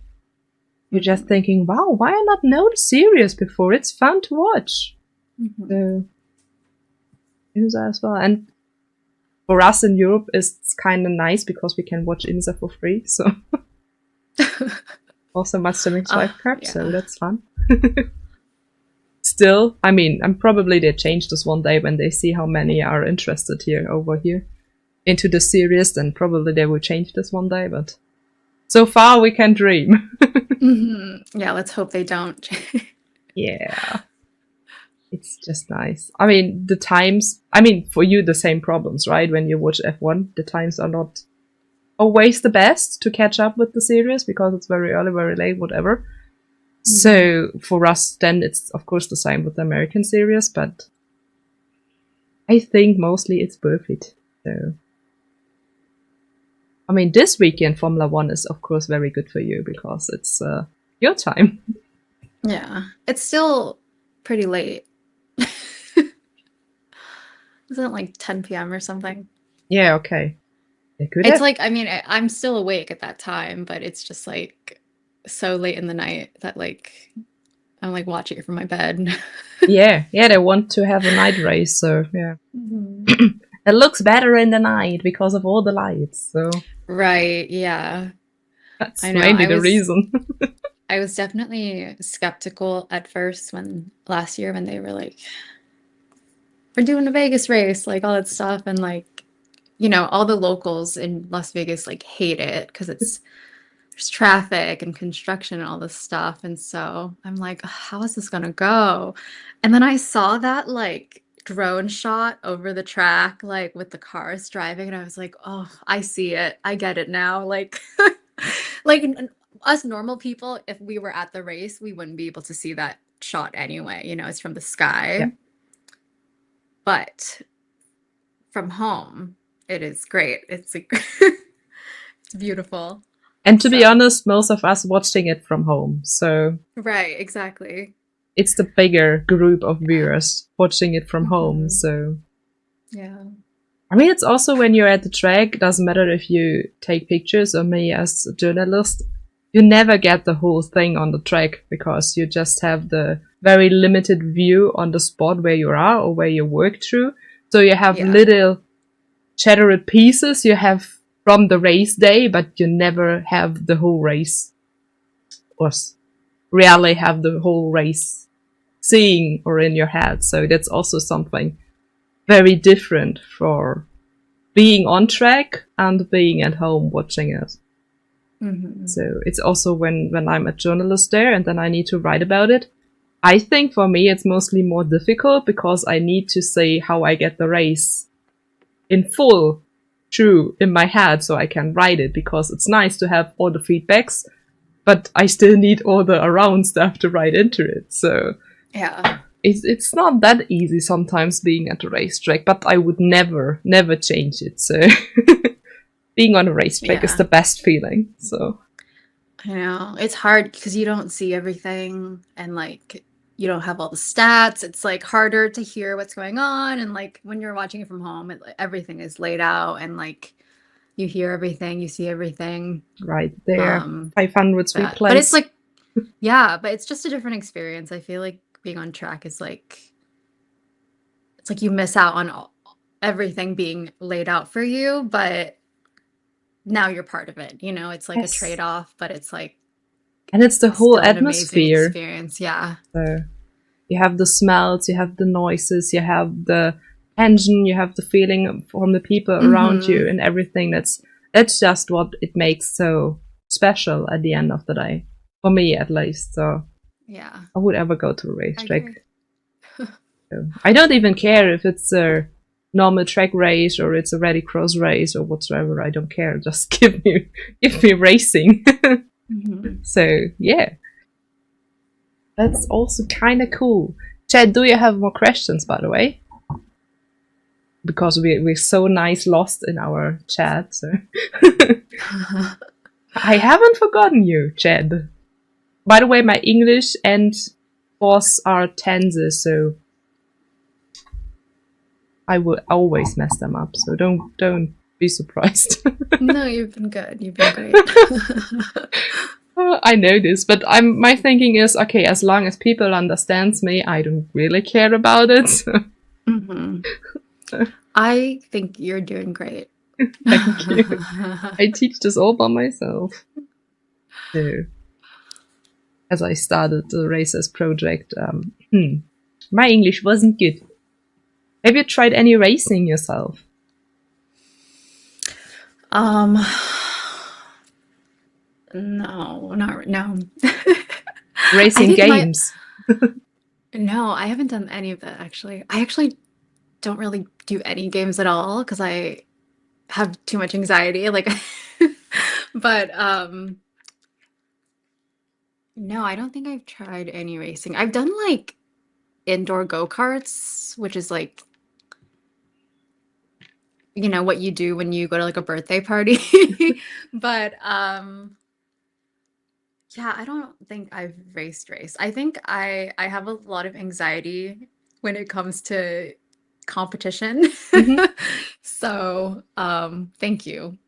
you're just thinking, wow, why I not know the series before? It's fun to watch. Mhm. So IMSA as well. And for us in Europe, it's kind of nice because we can watch IMSA for free. So also my Swimming's Life Cup, Yeah. so that's fun. Still, I mean, and probably they change this one day when they see how many are interested over here into the series, then probably they will change this one day, but so far we can dream. Yeah, let's hope they don't. Yeah. It's just nice. I mean, for you, the same problems, right? When you watch F1, the times are not always the best to catch up with the series because it's very early, very late, whatever. So for us, then it's of course the same with the American series, but I think mostly it's worth it. So, I mean, this weekend Formula One is of course very good for you because it's your time. Yeah. It's still pretty late. Isn't it like 10 p.m. or something? Yeah, okay. It's like, I mean, I'm still awake at that time, but it's just like so late in the night that like I'm like watching it from my bed. yeah, they want to have a night race, so yeah. It looks better in the night because of all the lights, so Right, yeah. that's I know. mainly the reason. I was definitely skeptical at first when last year when they were like, we're doing a Vegas race, like all that stuff, and like, you know, all the locals in Las Vegas like hate it because there's traffic and construction and all this stuff. And so I'm like, how is this gonna go? And then I saw that like drone shot over the track, like with the cars driving, and I was like, oh, I see it. I get it now. Like, like us normal people, if we were at the race, we wouldn't be able to see that shot anyway. You know, it's from the sky. Yeah. But from home, it is great. It's it's beautiful. And to be honest, most of us watching it from home, so Right, exactly. it's the bigger group of viewers watching it from home, so Yeah. I mean, it's also when you're at the track, it doesn't matter if you take pictures or me as a journalist, you never get the whole thing on the track because you just have the very limited view on the spot where you are or where you work through. So you have little shattered pieces you have from the race day, but you never have the whole race or rarely have the whole race seeing or in your head. So that's also something very different for being on track and being at home watching it. So it's also when I'm a journalist there and then I need to write about it. I think for me it's mostly more difficult because I need to say how I get the race in full true in my head so I can write it because it's nice to have all the feedbacks, but I still need all the around stuff to write into it. So yeah, it's not that easy sometimes being at a racetrack, but I would never change it. So being on a racetrack is the best feeling. So I know it's hard because you don't see everything and like you don't have all the stats. It's like harder to hear what's going on, and like when you're watching it from home, everything is laid out and like you hear everything, you see everything. Right there, 500 replays. But it's like, yeah, but it's just a different experience. I feel like being on track is like, it's like you miss out on everything being laid out for you, but now you're part of it. You know, it's like a trade-off, but it's like, and it's the whole still an amazing atmosphere. experience. Yeah. So You have the smells, you have the noises, you have the engine, you have the feeling from the people around you, and everything. That's just what it makes so special at the end of the day, for me at least. So Yeah. I would ever go to a racetrack. agree. So I don't even care if it's a normal track race or it's a rallycross race or whatsoever. I don't care. Just give me racing. So yeah, that's also kind of cool. Chad, do you have more questions, by the way? Because we're so nice lost in our chat. So I haven't forgotten you, Chad. By the way, my English and boss are tenses, so I will always mess them up. So don't be surprised. No, you've been good. You've been great. I know this, but my thinking is, okay, as long as people understands me, I don't really care about it. I think you're doing great. Thank you. I teach this all by myself. So, as I started the Racers project, my English wasn't good. Have you tried any racing yourself? No, no. Racing games? No, I haven't done any of that actually. I actually don't really do any games at all because I have too much anxiety. Like, but no, I don't think I've tried any racing. I've done like indoor go-karts, which is like, you know, what you do when you go to like a birthday party. But yeah, I don't think I've raced. I think I have a lot of anxiety when it comes to competition. So, thank you.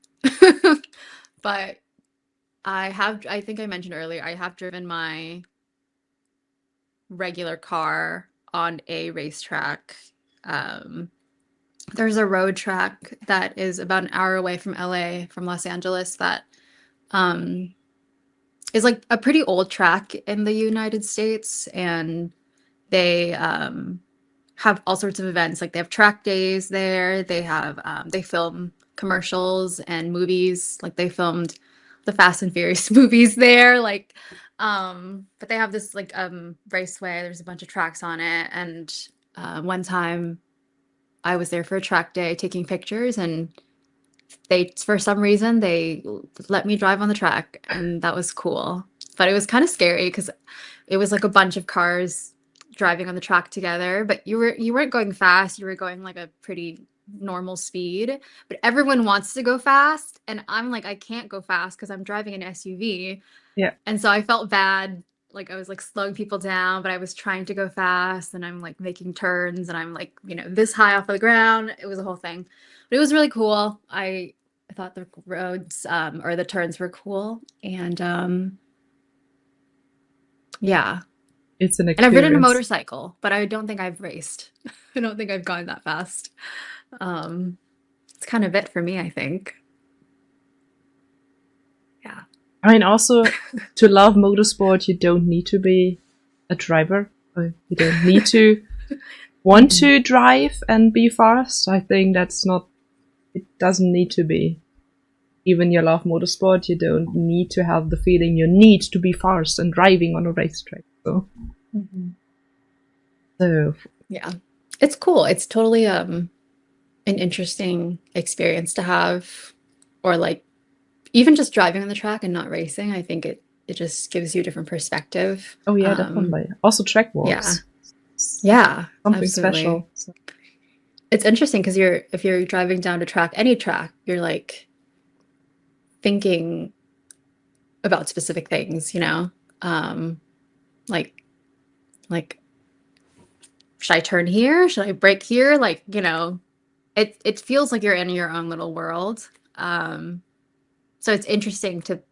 But I think I mentioned earlier, I have driven my regular car on a racetrack. There's a road track that is about an hour away from LA, from Los Angeles, that is like a pretty old track in the United States, and they have all sorts of events. Like they have track days there. They have they film commercials and movies. Like they filmed the Fast and Furious movies there. Like, but they have this like raceway. There's a bunch of tracks on it, and one time I was there for a track day taking pictures, and they, for some reason, they let me drive on the track, and that was cool. But it was kind of scary because it was like a bunch of cars driving on the track together, but you weren't going fast. You were going like a pretty normal speed, but everyone wants to go fast, and I'm like, I can't go fast because I'm driving an SUV. Yeah. And so I felt bad. Like I was like slowing people down, but I was trying to go fast, and I'm like making turns, and I'm like, you know, this high off the ground. It was a whole thing. But it was really cool. I thought the roads or the turns were cool. And yeah. It's an And I've ridden a experience. motorcycle, but I don't think I've raced. I don't think I've gone that fast. It's kind of it for me, I think. Yeah. I mean, also, to love motorsport, you don't need to be a driver. You don't need to want to drive and be fast. I think it doesn't need to be. Even you love motorsport, you don't need to have the feeling you need to be fast and driving on a racetrack. So Yeah, it's cool. It's totally an interesting experience to have, or like even just driving on the track and not racing. I think it just gives you a different perspective. oh yeah, definitely. Also track walks. Yeah, Something absolutely. special. It's interesting because if you're driving down a track, any track, you're like thinking about specific things, you know? Like should I turn here? Should I brake here? Like, you know, it feels like you're in your own little world. So it's interesting to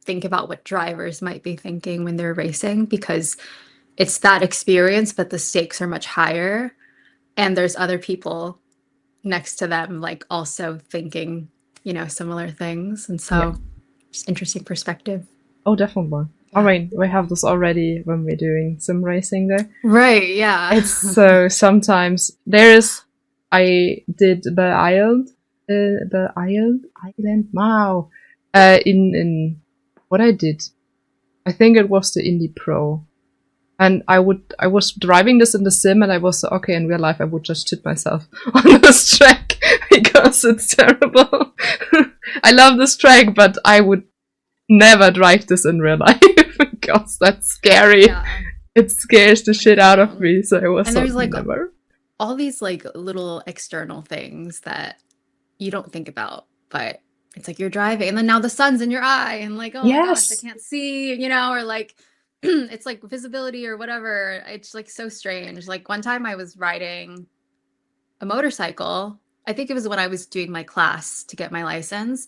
think about what drivers might be thinking when they're racing, because it's that experience, but the stakes are much higher, and there's other people next to them like also thinking, you know, similar things. And so just interesting perspective. Oh, definitely. I mean, we have this already when we're doing sim racing there. Right, yeah. It's so sometimes I did the island. Wow. In what I did, I think it was the Indie Pro, and I was driving this in the sim, and I was okay. In real life, I would just shit myself on this track because it's terrible. I love this track, but I would never drive this in real life because that's scary. Yeah. It scares the shit out of me, so I was And there's like never. all these like little external things that you don't think about, but it's like you're driving and then now the sun's in your eye and like, oh my gosh, I Yes. can't see, you know, or like it's like visibility or whatever. It's like so strange. Like one time I was riding a motorcycle. I think it was when I was doing my class to get my license,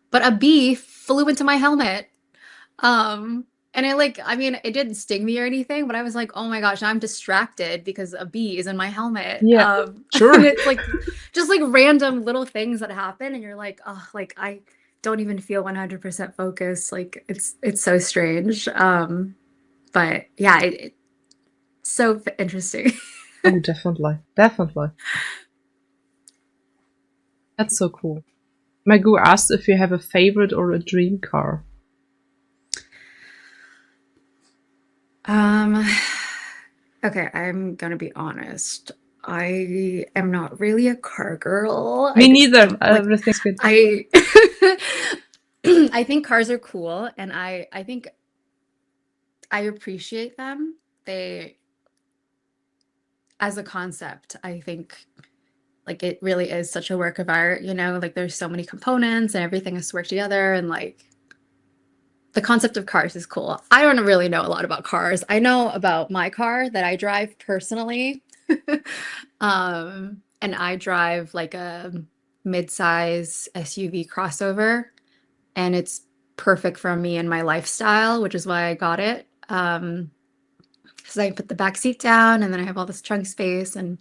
but a bee flew into my helmet. And I mean, it didn't sting me or anything, but I was like, oh my gosh, I'm distracted because a bee is in my helmet. Yeah, sure. And it's like just like random little things that happen, and you're like, oh, like I don't even feel 100% focused. Like it's so strange. But yeah, it's so interesting. Oh, definitely. Definitely. That's so cool. Magoo asked if you have a favorite or a dream car. Okay, I'm gonna be honest. I am not really a car girl. Me I neither. don't Everything's good. I I think cars are cool, and I think I appreciate them. They, as a concept, I think like it really is such a work of art, you know, like there's so many components and everything has to work together, and like the concept of cars is cool. I don't really know a lot about cars. I know about my car that I drive personally. And I drive like a mid-size SUV crossover, and it's perfect for me and my lifestyle, which is why I got it. Because I put the back seat down and then I have all this trunk space and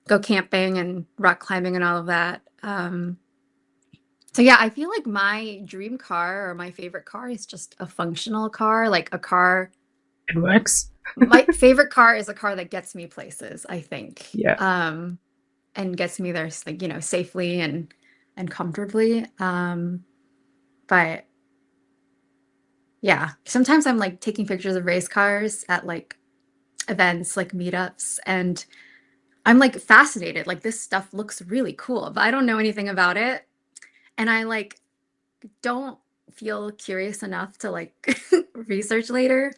go camping and rock climbing and all of that. So yeah, I feel like my dream car or my favorite car is just a functional car, like a car. It works. My favorite car is a car that gets me places, I think. Yeah. And gets me there, like, you know, safely and comfortably. But yeah, sometimes I'm like taking pictures of race cars at like events, like meetups, and I'm like fascinated. Like this stuff looks really cool, but I don't know anything about it. And I like don't feel curious enough to like research later.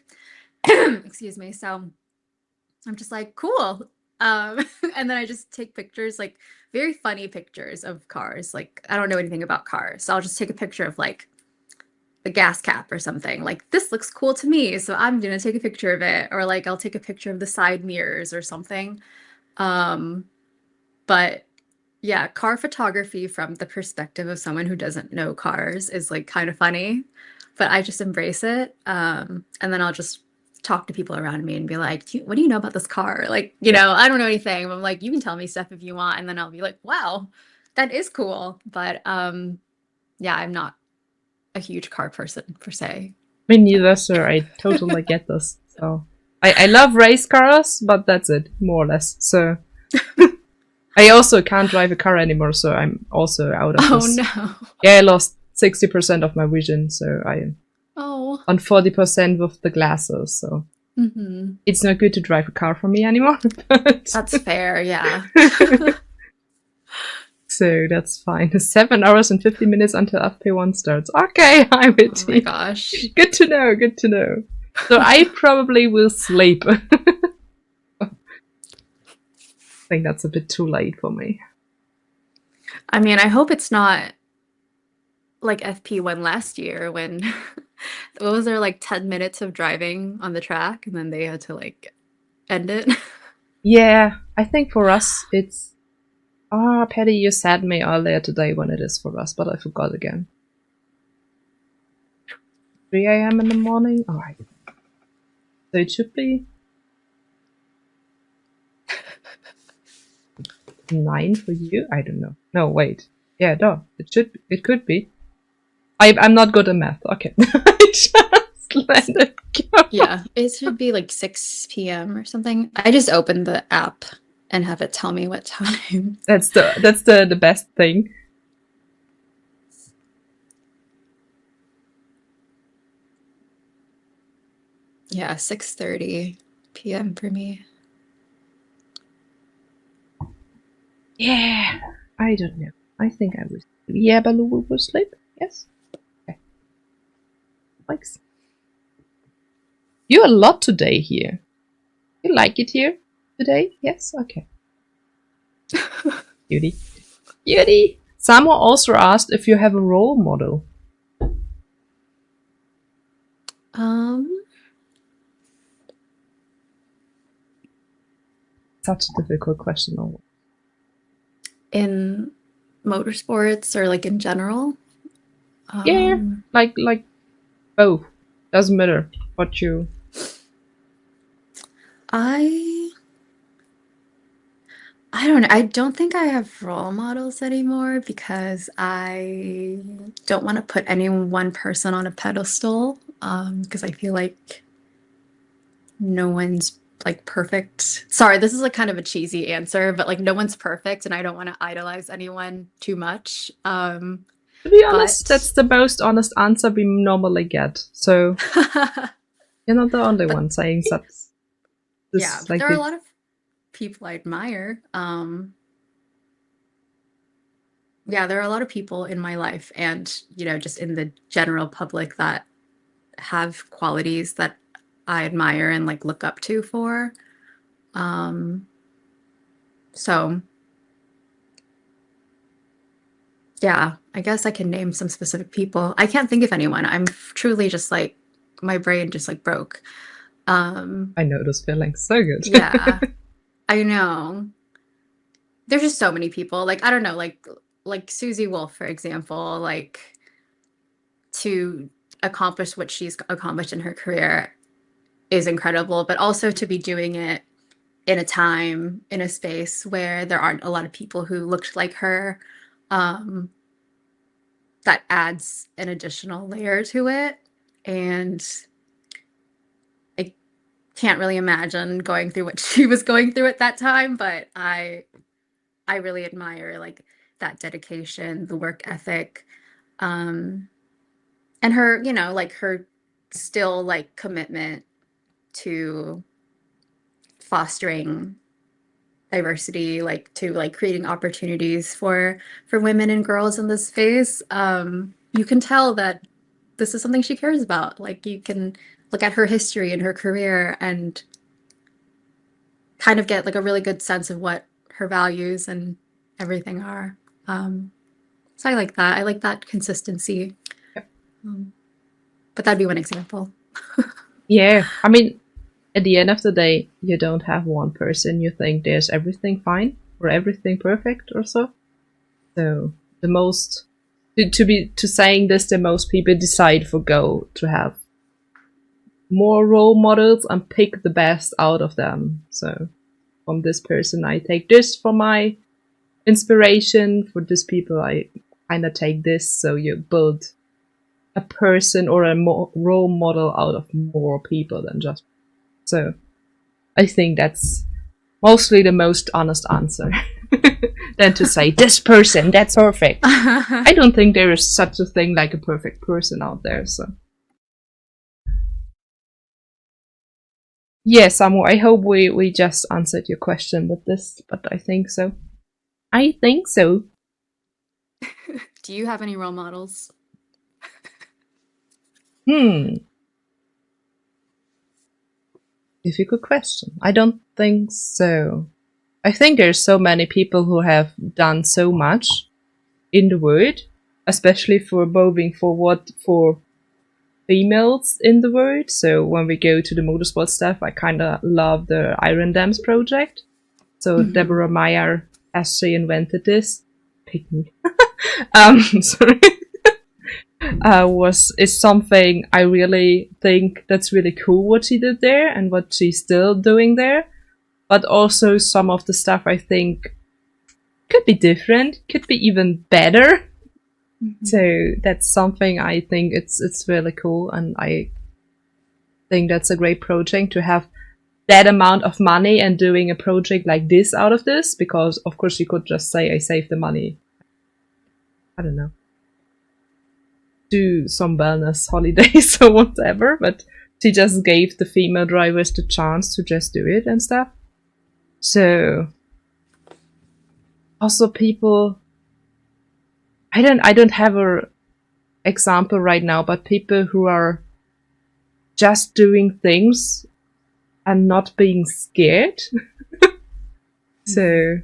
Excuse me. So I'm just like, cool. And then I just take pictures, like very funny pictures of cars. Like I don't know anything about cars, so I'll just take a picture of like the gas cap or something. Like this looks cool to me, so I'm gonna take a picture of it. Or like I'll take a picture of the side mirrors or something. But yeah, car photography from the perspective of someone who doesn't know cars is like kind of funny, but I just embrace it. And then I'll just talk to people around me and be like, what do you know about this car? Like, you know, I don't know anything. I'm like, you can tell me stuff if you want. And then I'll be like, wow, that is cool. But yeah, I'm not a huge car person per se. Me neither, sir. I totally get this. So I love race cars, but that's it, more or less. So I also can't drive a car anymore, so I'm also out of this. Oh no. Yeah, I lost 60% of my vision, so I am on 40% with the glasses, so it's not good to drive a car for me anymore. But that's fair, yeah. So that's fine. 7 hours and 50 minutes until FP1 starts. Okay, I'm with you. Oh my gosh. Good to know, good to know. So I probably will sleep. I think that's a bit too late for me. I mean, I hope it's not like FP1 last year when what was there, like 10 minutes of driving on the track and then they had to like end it. Yeah, I think for us it's Patty, you said me earlier today when it is for us, but I forgot again. 3 a.m. in the morning? Alright. So it should be 9 for you? I don't know. No, wait. Yeah, no. It could be. I'm not good at math. Okay. I just Let it go. Yeah, it should be like 6 p.m. or something. I just opened the app and have it tell me what time. That's the best thing. Yeah, 6:30 p.m. for me. Yeah, I don't know. I think I will. Yeah, Baloo will sleep. Yes. Okay. Thanks. You a lot today here. You like it here today? Yes. Okay. Beauty. Beauty. Someone also asked if you have a role model. Such a difficult question. In motorsports or like in general? Yeah, like both. Doesn't matter what you. I don't know. I don't think I have role models anymore because I don't want to put any one person on a pedestal. Because I feel like no one's like perfect. Sorry, this is like kind of a cheesy answer, but like no one's perfect, and I don't want to idolize anyone too much. To be honest, But that's the most honest answer we normally get. So you're not the only but one saying such. yeah, This but like there are a the. lot of people I admire. Yeah, there are a lot of people in my life and, just in the general public that have qualities that I admire and like look up to for. Um, so yeah, I guess I can name some specific people. I can't think of anyone. I'm truly just like my brain just like broke. I know those feelings so good. Yeah, I know. There's just so many people. Like I don't know, like Susie Wolf, for example, like to accomplish what she's accomplished in her career is incredible, but also to be doing it in a time, in a space where there aren't a lot of people who looked like her, um, that adds an additional layer to it. And I can't really imagine going through what she was going through at that time, but I really admire like that dedication, the work ethic, um, and her, like her still like commitment to fostering diversity, like to like creating opportunities for women and girls in this space. You can tell that this is something she cares about. Like you can look at her history and her career and kind of get like a really good sense of what her values and everything are. So I like that. I like that consistency. Um, but that'd be one example. Yeah, I mean, at the end of the day, you don't have one person you think there's everything fine or everything perfect or so. So the most to saying this, the most people decide for go to have more role models and pick the best out of them. So from this person, I take this for my inspiration. For this people, I kind of take this. So you build a person or a role model out of more people than just. So I think that's mostly the most honest answer than to say this person that's perfect. I don't think there is such a thing like a perfect person out there. So yeah, Samu, I hope we just answered your question with this, but I think so. I think so. Do you have any role models? Difficult question. I don't think so. I think there's so many people who have done so much in the world, especially for moving forward for females in the world. So when we go to the motorsport stuff, I kind of love the Iron Dams project. So Deborah Meyer, as she invented this, pick me. Sorry. Is something I really think that's really cool what she did there and what she's still doing there. But also some of the stuff I think could be different, could be even better. So that's something I think it's really cool, and I think that's a great project to have that amount of money and doing a project like this out of this, because of course you could just say I saved the money, I don't know, do some wellness holidays or whatever, but she just gave the female drivers the chance to just do it and stuff. So also people, I don't have a example right now, but people who are just doing things and not being scared. So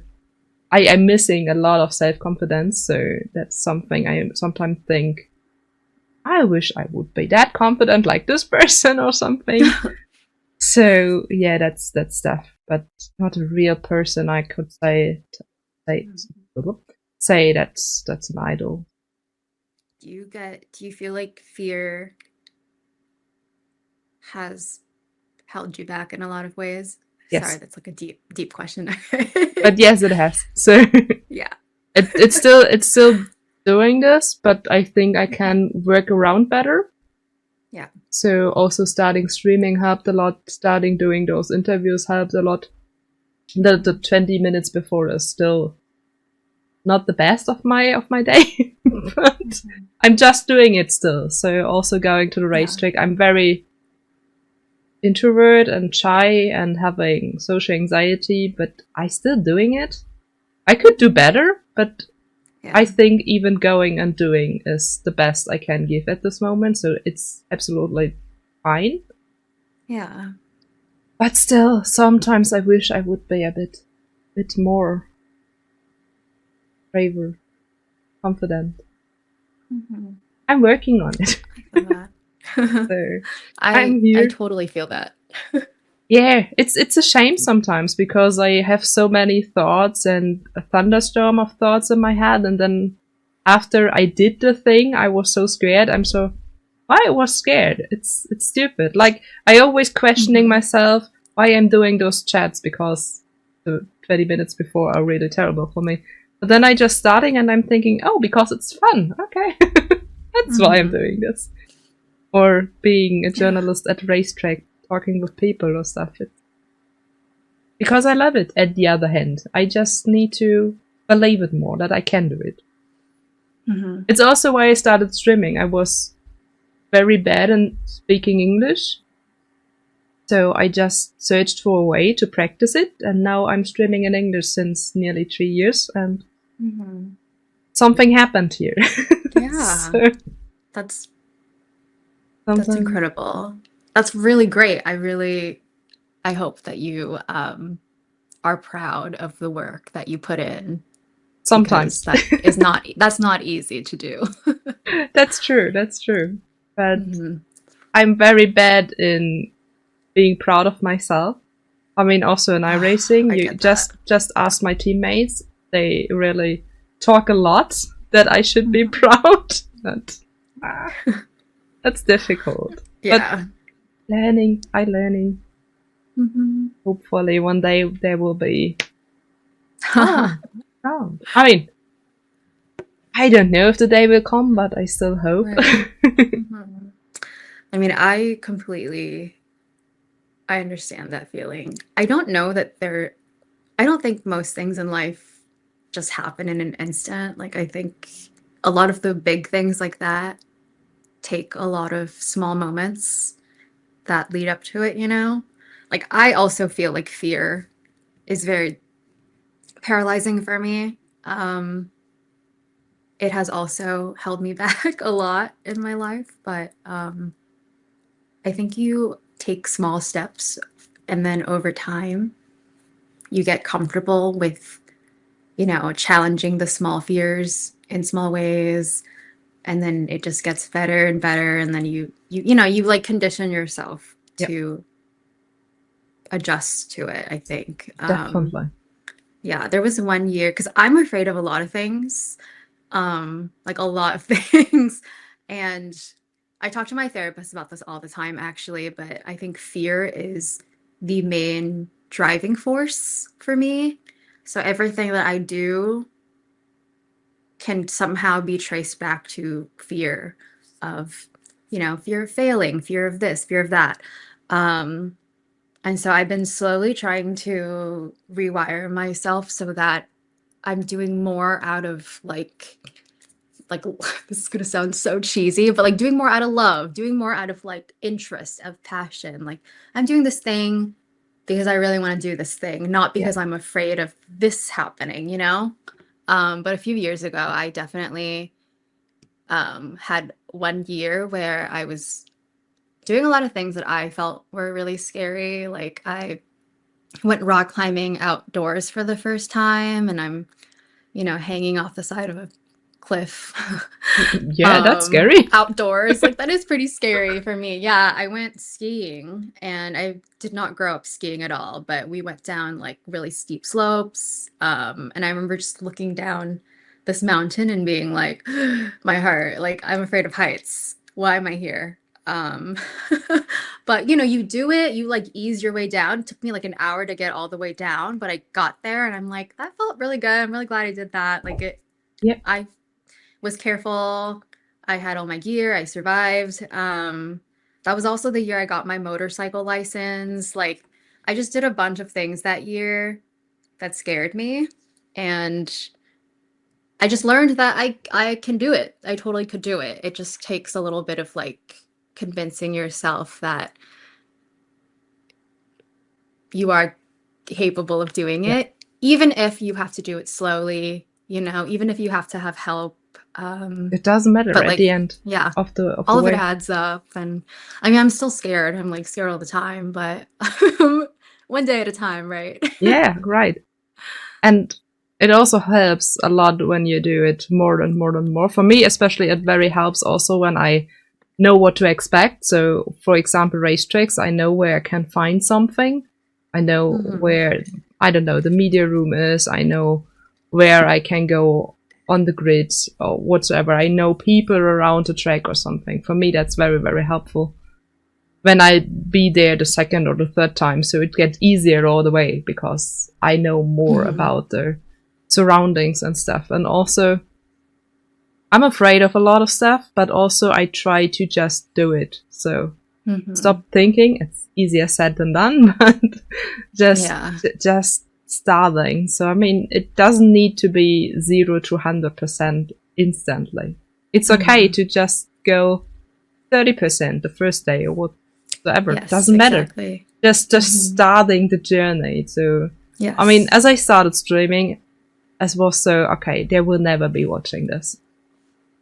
I'm missing a lot of self-confidence, so that's something I sometimes think, I wish I would be that confident like this person or something. So yeah, that's stuff, but not a real person I could say that's an idol. Do you feel like fear has held you back in a lot of ways? Yes. Sorry, that's like a deep question. But yes, it has. So yeah. it's still doing this, but I think I can work around better. Yeah. So also starting streaming helped a lot. Starting doing those interviews helped a lot. The 20 minutes before is still not the best of my day, but I'm just doing it still. So also going to the racetrack, I'm very introvert and shy and having social anxiety, but I still doing it. I could do better, but I think even going and doing is the best I can give at this moment. So it's absolutely fine. Yeah. But still, sometimes I wish I would be a bit more braver, confident. Mm-hmm. I'm working on it. I feel that. So I'm here. I totally feel that. Yeah, it's a shame sometimes because I have so many thoughts and a thunderstorm of thoughts in my head, and then after I did the thing, I was so scared. Why I was scared? It's stupid. Like I always questioning myself why I'm doing those chats, because the 20 minutes before are really terrible for me. But then I just starting and I'm thinking, oh, because it's fun. Okay, that's why I'm doing this. Or being a journalist at racetrack, talking with people or stuff. Because I love it. At the other hand, I just need to believe it more that I can do it. Mm-hmm. It's also why I started streaming. I was very bad in speaking English, so I just searched for a way to practice it, and now I'm streaming in English since nearly 3 years, and something happened here. Yeah. So, That's incredible. That's really great. I hope that you are proud of the work that you put in. Sometimes that's not easy to do. That's true. But I'm very bad in being proud of myself. I mean, also in iRacing, you just ask my teammates. They really talk a lot that I should be proud. But that's difficult. Yeah. But learning. Hopefully one day there will be proud. I mean, I don't know if the day will come, but I still hope. Right. I mean, I understand that feeling. I don't think most things in life just happen in an instant. Like, I think a lot of the big things like that take a lot of small moments that lead up to it, you know? Like, I also feel like fear is very paralyzing for me. It has also held me back a lot in my life, but I think you take small steps and then over time you get comfortable with, challenging the small fears in small ways, and then it just gets better and better, and then you like condition yourself to adjust to it, I think. Definitely. Yeah, there was one year, because I'm afraid of a lot of things, like a lot of things. And I talk to my therapist about this all the time, actually, but I think fear is the main driving force for me. So everything that I do can somehow be traced back to fear of, fear of failing, fear of this, fear of that. And so I've been slowly trying to rewire myself so that I'm doing more out of like this is gonna sound so cheesy, but like doing more out of love, doing more out of like interest, of passion. Like I'm doing this thing because I really want to do this thing, not Yeah. because I'm afraid of this happening, you know? But a few years ago, I definitely had 1 year where I was doing a lot of things that I felt were really scary. Like I went rock climbing outdoors for the first time, and I'm, hanging off the side of a cliff Yeah, that's scary. outdoors. Like that is pretty scary for me. Yeah, I went skiing and I did not grow up skiing at all, but we went down like really steep slopes. And I remember just looking down this mountain and being like, my heart, like I'm afraid of heights. Why am I here? Um, but you do it, you like ease your way down. It took me like an hour to get all the way down, but I got there and I'm like, that felt really good. I'm really glad I did that. Like Yeah. I was careful. I had all my gear. I survived. That was also the year I got my motorcycle license. Like, I just did a bunch of things that year that scared me, and I just learned that I can do it. I totally could do it. It just takes a little bit of like convincing yourself that you are capable of doing Yeah. it, even if you have to do it slowly, even if you have to have help. It doesn't matter But at the like, end yeah, of the all of it way. adds up. And I mean, I'm still scared. I'm like scared all the time, but one day at a time, right? Yeah, right. And it also helps a lot when you do it more and more and more. For me, especially, it very helps also when I know what to expect. So, for example, racetracks, I know where I can find something. I know Mhm. where, I don't know, the media room is. I know where I can go on the grid or whatsoever. I know people around the track or something. For me, that's very, very helpful when I be there the second or the third time. So it gets easier all the way because I know more Mhm. about the surroundings and stuff. And also, I'm afraid of a lot of stuff, but also I try to just do it. So Mhm. stop thinking. It's easier said than done, but just Yeah. just starting. So I mean, it doesn't need to be 0 to 100% instantly. It's okay Mhm. to just go 30% the first day or whatever. Yes, Doesn't matter. exactly. Just Mhm. starting the journey. So I mean, Yes. as I started streaming, as was so okay, they will never be watching this.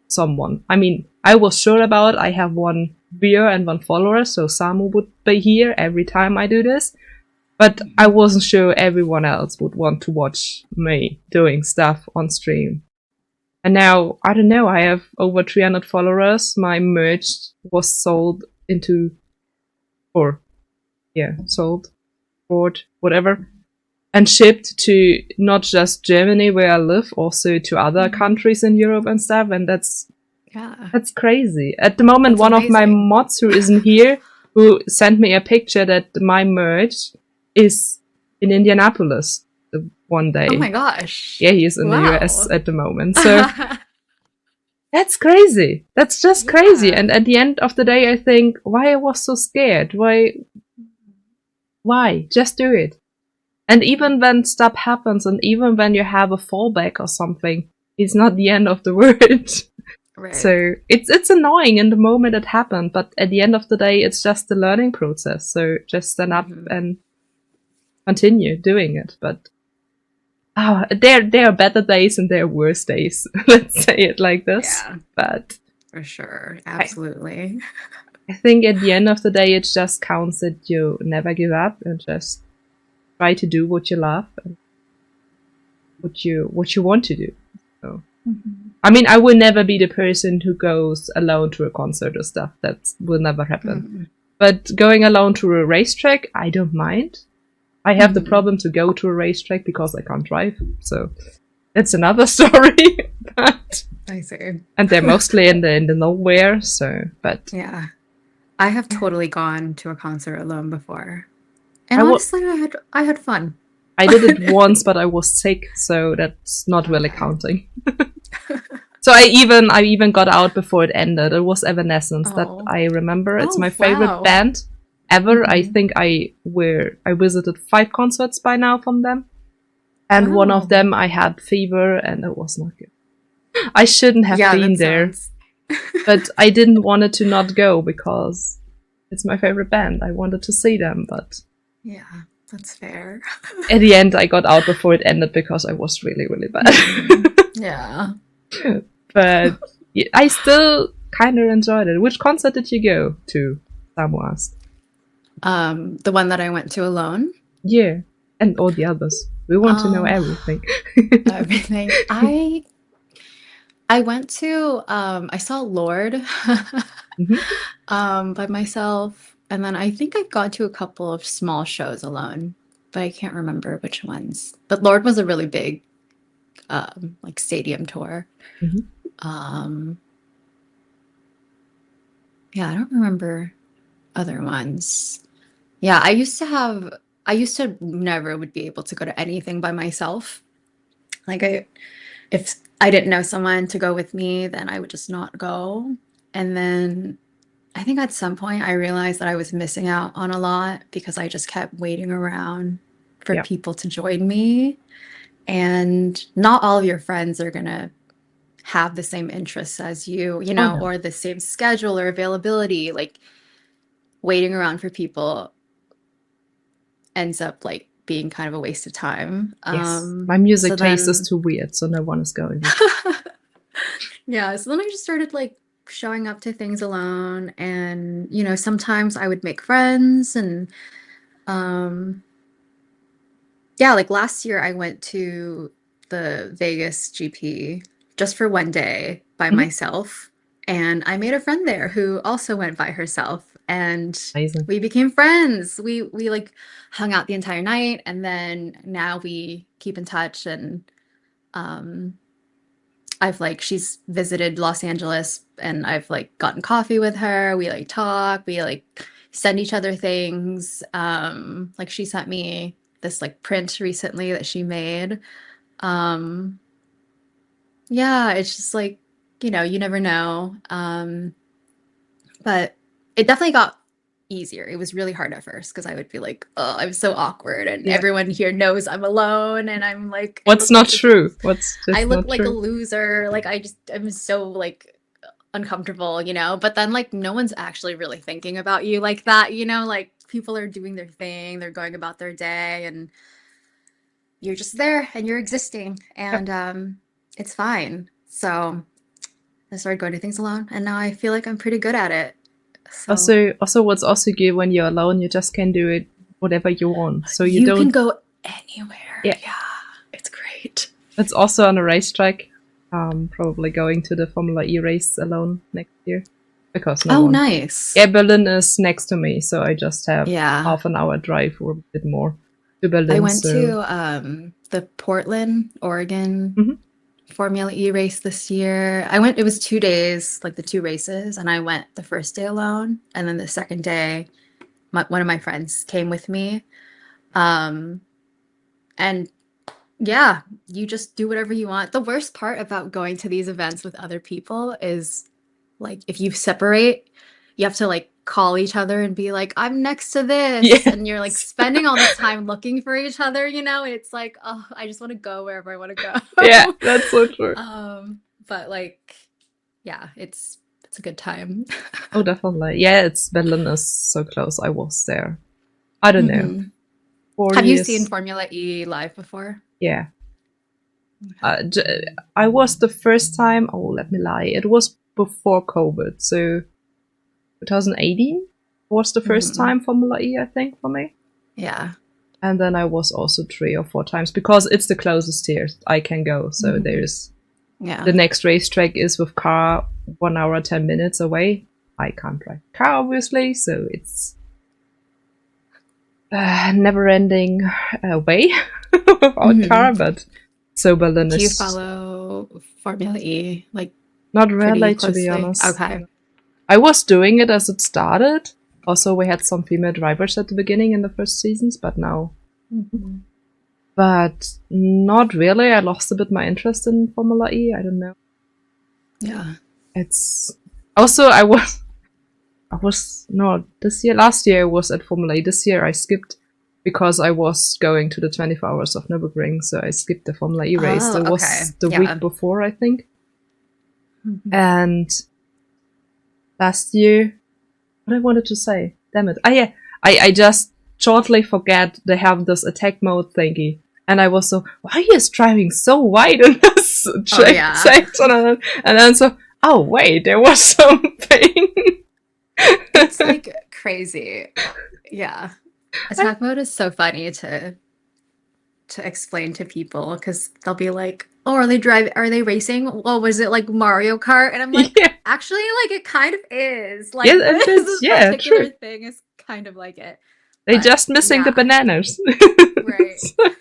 Someone. I mean, I was sure about I have one viewer and one follower, so Samu would be here every time I do this. But I wasn't sure everyone else would want to watch me doing stuff on stream. And now, I don't know, I have over 300 followers. My merch was sold into, or yeah, sold, bought, whatever, and shipped to not just Germany where I live, also to other Mhm. countries in Europe and stuff. And Yeah. that's crazy. At the moment, That's one of my amazing. mods who isn't here, who sent me a picture that my merch is in Indianapolis one Oh my day. gosh. Yeah, he's in the US Wow. at the moment. So that's crazy. That's just crazy. Yeah. And at the end of the day, I think, why I was so scared? Why? Just do it. And even when stuff happens, and even when you have a fallback or something, it's not the end of the world. Right. So it's annoying in the moment it happened, but at the end of the day, it's just the learning process. So just stand up Mhm. and continue doing it. But there are better days and there are worse days. Let's say it like this. Yeah, But for sure. I, Absolutely. I think at the end of the day, it just counts that you never give up and just try to do what you love and what you want to do. So Mhm. I mean, I will never be the person who goes alone to a concert or stuff. That will never happen. Mhm. But going alone to a racetrack, I don't mind. I have the Mhm. problem to go to a racetrack because I can't drive. So that's another story. But I see. and they're mostly in the nowhere. So, but Yeah. I have totally gone to a concert alone before. And I wa- honestly, I had fun. I did it once, but I was sick, so that's not really Okay. counting. So I even got out before it ended. It was Evanescence that Oh. I remember. It's Oh, my favorite wow. band, ever. I think I visited 5 concerts by now from them. And one of them I had fever and it was not good. I shouldn't have been there. But I didn't want it to not go because it's my favorite band. I wanted to see them, but yeah, that's fair. At the end, I got out before it ended because I was really, really bad. Yeah. But I still kind of enjoyed it. Which concert did you go to, Samu asked? The one that I went to alone? Yeah, and all the others. We want to know everything. Everything. I went to, I saw Lord by myself, and then I think I got to a couple of small shows alone, but I can't remember which ones. But Lord was a really big, like stadium tour. Yeah, I don't remember other ones. Yeah, I used to never would be able to go to anything by myself. Like if I didn't know someone to go with me, then I would just not go. And then I think at some point I realized that I was missing out on a lot because I just kept waiting around for people to join me. And not all of your friends are gonna have the same interests as you, or the same schedule or availability. Like waiting around for people ends up like being kind of a waste of time. Yes, my music taste is too weird, so no one is going. Yeah, so then I just started like showing up to things alone, and sometimes I would make friends, and yeah, like last year I went to the Vegas GP just for one day by myself, and I made a friend there who also went by herself, and we became friends. We like hung out the entire night, and then now we keep in touch, and she's visited Los Angeles and I've like gotten coffee with her. We like talk, we like send each other things. Like she sent me this like print recently that she made. Yeah, it's just like, you never know. But it definitely got easier. It was really hard at first because I would be like, oh, I'm so awkward, and everyone here knows I'm alone, and I'm like, what's not true? I look like a loser. Like I'm so like uncomfortable, but then like no one's actually really thinking about you like that, like people are doing their thing, they're going about their day, and you're just there and you're existing, and it's fine. So I started going to things alone, and now I feel like I'm pretty good at it. So also what's also good when you're alone, you just can do it whatever you want. So you don't can go anywhere. Yeah, it's great. It's also on a racetrack. Probably going to the Formula E race alone next year because nice. Yeah, Berlin is next to me, so I just have half an hour drive or a bit more to Berlin. I went to the Portland, Oregon Formula E race this year. It was 2 days, like the 2 races, and I went the first day alone, and then the second day one of my friends came with me. And yeah, you just do whatever you want. The worst part about going to these events with other people is like if you separate, you have to like call each other and be like, I'm next to this. And you're like spending all this time looking for each other, it's like, oh, I just want to go wherever I want to go. Yeah, that's so true. But like, yeah, it's a good time. Oh, definitely. Yeah, Berlin is so close. I was there. I don't know. 4 Have years. you seen Formula E live before? Yeah. I was the first time, let me lie, it was before COVID, so 2018 was the first time Formula E, I think, for me. Yeah. And then I was also 3 or 4 times, because it's the closest here I can go, so there's... Yeah. The next racetrack is with car 1 hour, 10 minutes away. I can't drive car, obviously, so it's... never-ending way without car, but... So Berlin is... Do you follow Formula E? Like, not really, to be honest. Okay. I was doing it as it started. Also, we had some female drivers at the beginning in the first seasons, but now... But not really. I lost a bit my interest in Formula E. I don't know. Yeah. It's... Also, I was... last year I was at Formula E. This year I skipped because I was going to the 24 hours of Nürburgring, so I skipped the Formula E race. Oh, It okay. was the Yeah. week before, I think. Mhm. And last year, what I wanted to say, damn it. Yeah, I just shortly forget they have this attack mode thingy. And I was so, why is driving so wide on this track yeah. section? And then so, oh wait, there was something. It's like crazy. Yeah. Attack mode is so funny to explain to people because they'll be like, "Oh, are they racing? Oh, was it like Mario Kart?" And I'm like, Yeah. actually, like it kind of is. Like Yeah, it is. this Yeah, particular true. thing is kind of like it. They But just missing the yeah, bananas. right.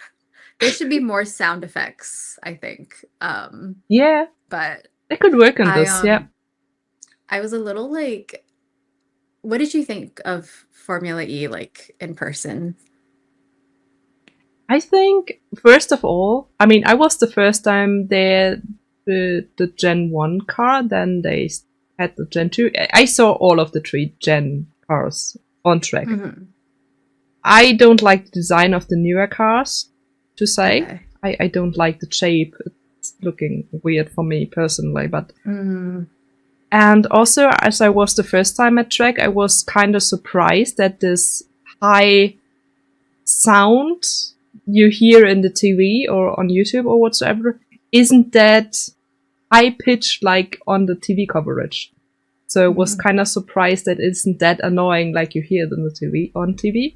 There should be more sound effects, I think. Yeah, But they could work on I this. Yeah. I was a little like, what did you think of Formula E like in person? I think, first of all, I mean, I was the first time there, the Gen 1 car, then they had the Gen 2. I saw all of the 3 Gen cars on track. Mm-hmm. I don't like the design of the newer cars, to say. Okay. I don't like the shape. It's looking weird for me personally, but... And also, as I was the first time at track, I was kind of surprised that this high sound you hear in the TV or on YouTube or whatsoever isn't that high pitched like on the TV coverage. So I was kind of surprised that it isn't that annoying like you hear it on the TV on TV.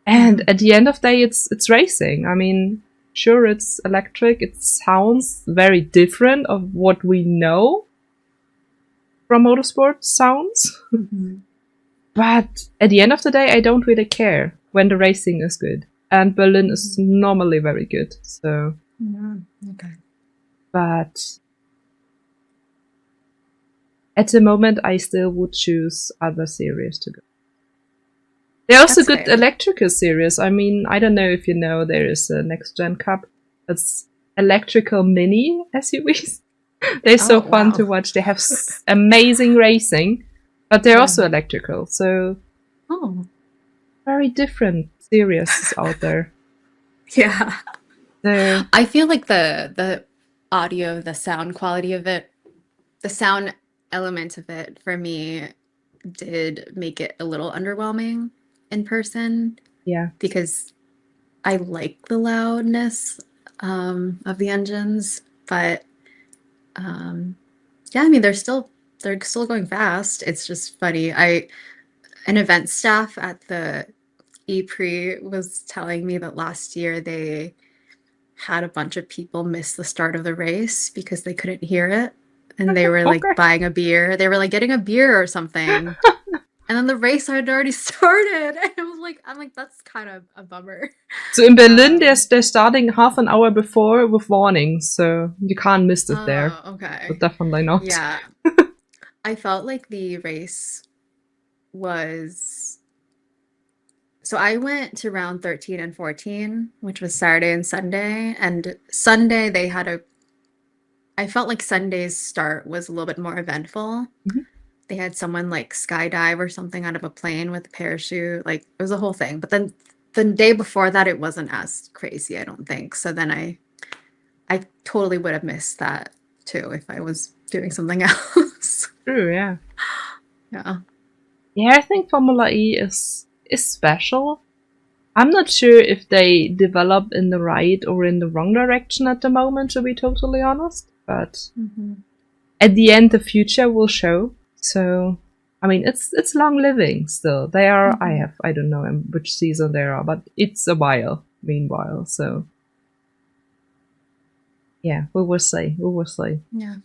And at the end of the day, it's racing. I mean, sure, it's electric. It sounds very different of what we know from motorsport sounds. But at the end of the day, I don't really care when the racing is good. And Berlin is normally very good. So, Okay. but at the moment, I still would choose other series to go. There are also That's good fair. electrical series. I mean, I don't know if you know, there is a Next Gen Cup. It's electrical mini SUVs. They're so fun wow. to watch. They have amazing racing, but they're also electrical. So, very different series out there. Yeah. So, I feel like the audio, the sound quality of it, the sound element of it for me did make it a little underwhelming in person yeah. because I like the loudness of the engines, but yeah, I mean they're still going fast. It's just funny. An event staff at the E-Prix was telling me that last year they had a bunch of people miss the start of the race because they couldn't hear it. And they were like buying a beer. They were like getting a beer or something. And then the race had already started. And I'm like, that's kind of a bummer. So in Berlin, they're starting half an hour before with warnings, so you can't miss it there. Okay. But definitely not. Yeah. I felt like the race was... So I went to round 13 and 14, which was Saturday and Sunday. And Sunday they had I felt like Sunday's start was a little bit more eventful. They had someone like skydive or something out of a plane with a parachute. Like it was a whole thing. But then the day before that, it wasn't as crazy, I don't think. So then I totally would have missed that too if I was doing something else. True, yeah. Yeah. Yeah, I think Formula E is special. I'm not sure if they develop in the right or in the wrong direction at the moment, to be totally honest. But at the end, the future will show. So, I mean, it's long living still. They are, I don't know in which season they are, but it's a while, meanwhile. So, yeah, we will see. We will see. Yeah.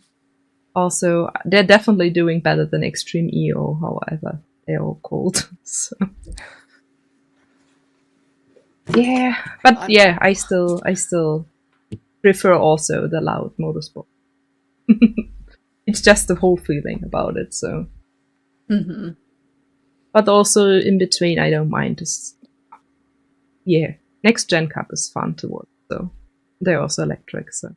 Also, they're definitely doing better than Extreme E or however they're all called. So. Yeah, but yeah, I still prefer also the loud motorsport. It's just the whole feeling about it, so. But also in between, I don't mind. Just, yeah, Next Gen Cup is fun to watch, so they're also electric. So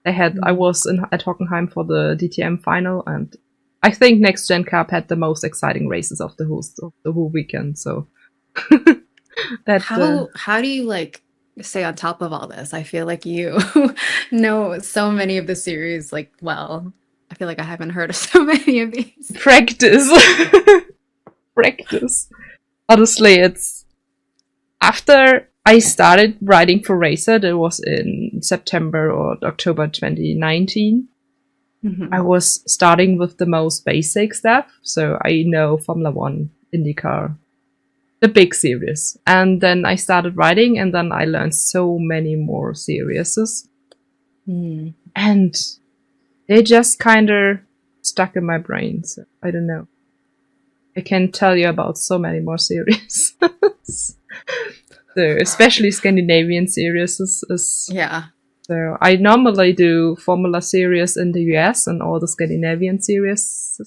they had, I was at Hockenheim for the DTM final, and I think Next Gen Cup had the most exciting races of the whole weekend. So that How do you like stay on top of all this? I feel like you know so many of the series like well. I feel like I haven't heard of so many of these. practice. Practice. Honestly, it's after I started riding for Racer, that was in September or October 2019. I was starting with the most basic stuff, so I know Formula One, IndyCar, the big series. And then I started riding, and then I learned so many more series. And they just kind of stuck in my brain, so I don't know. I can tell you about so many more series. So, especially Scandinavian series is Yeah. so I normally do Formula series in the US and all the Scandinavian series.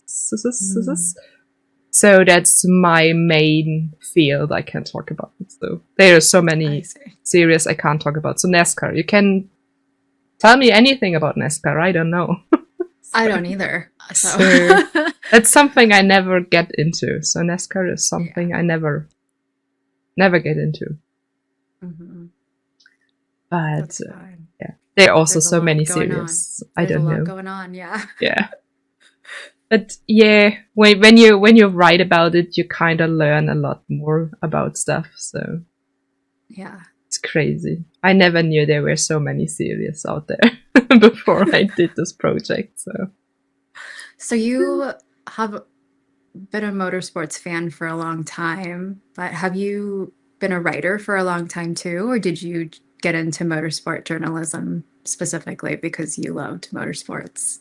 So that's my main field I can talk about. So there are so many series I can't talk about. So NASCAR, you can tell me anything about NASCAR. I don't know. I don't either. So that's something I never get into. So NASCAR is something I never get into. But yeah, there are also so many series. I don't know. There's a lot going on, yeah. Yeah. But yeah, when you write about it, you kind of learn a lot more about stuff. So yeah, it's crazy. I never knew there were so many series out there before I did this project. So you have been a motorsports fan for a long time, but have you been a writer for a long time too, or did you get into motorsport journalism specifically because you loved motorsports?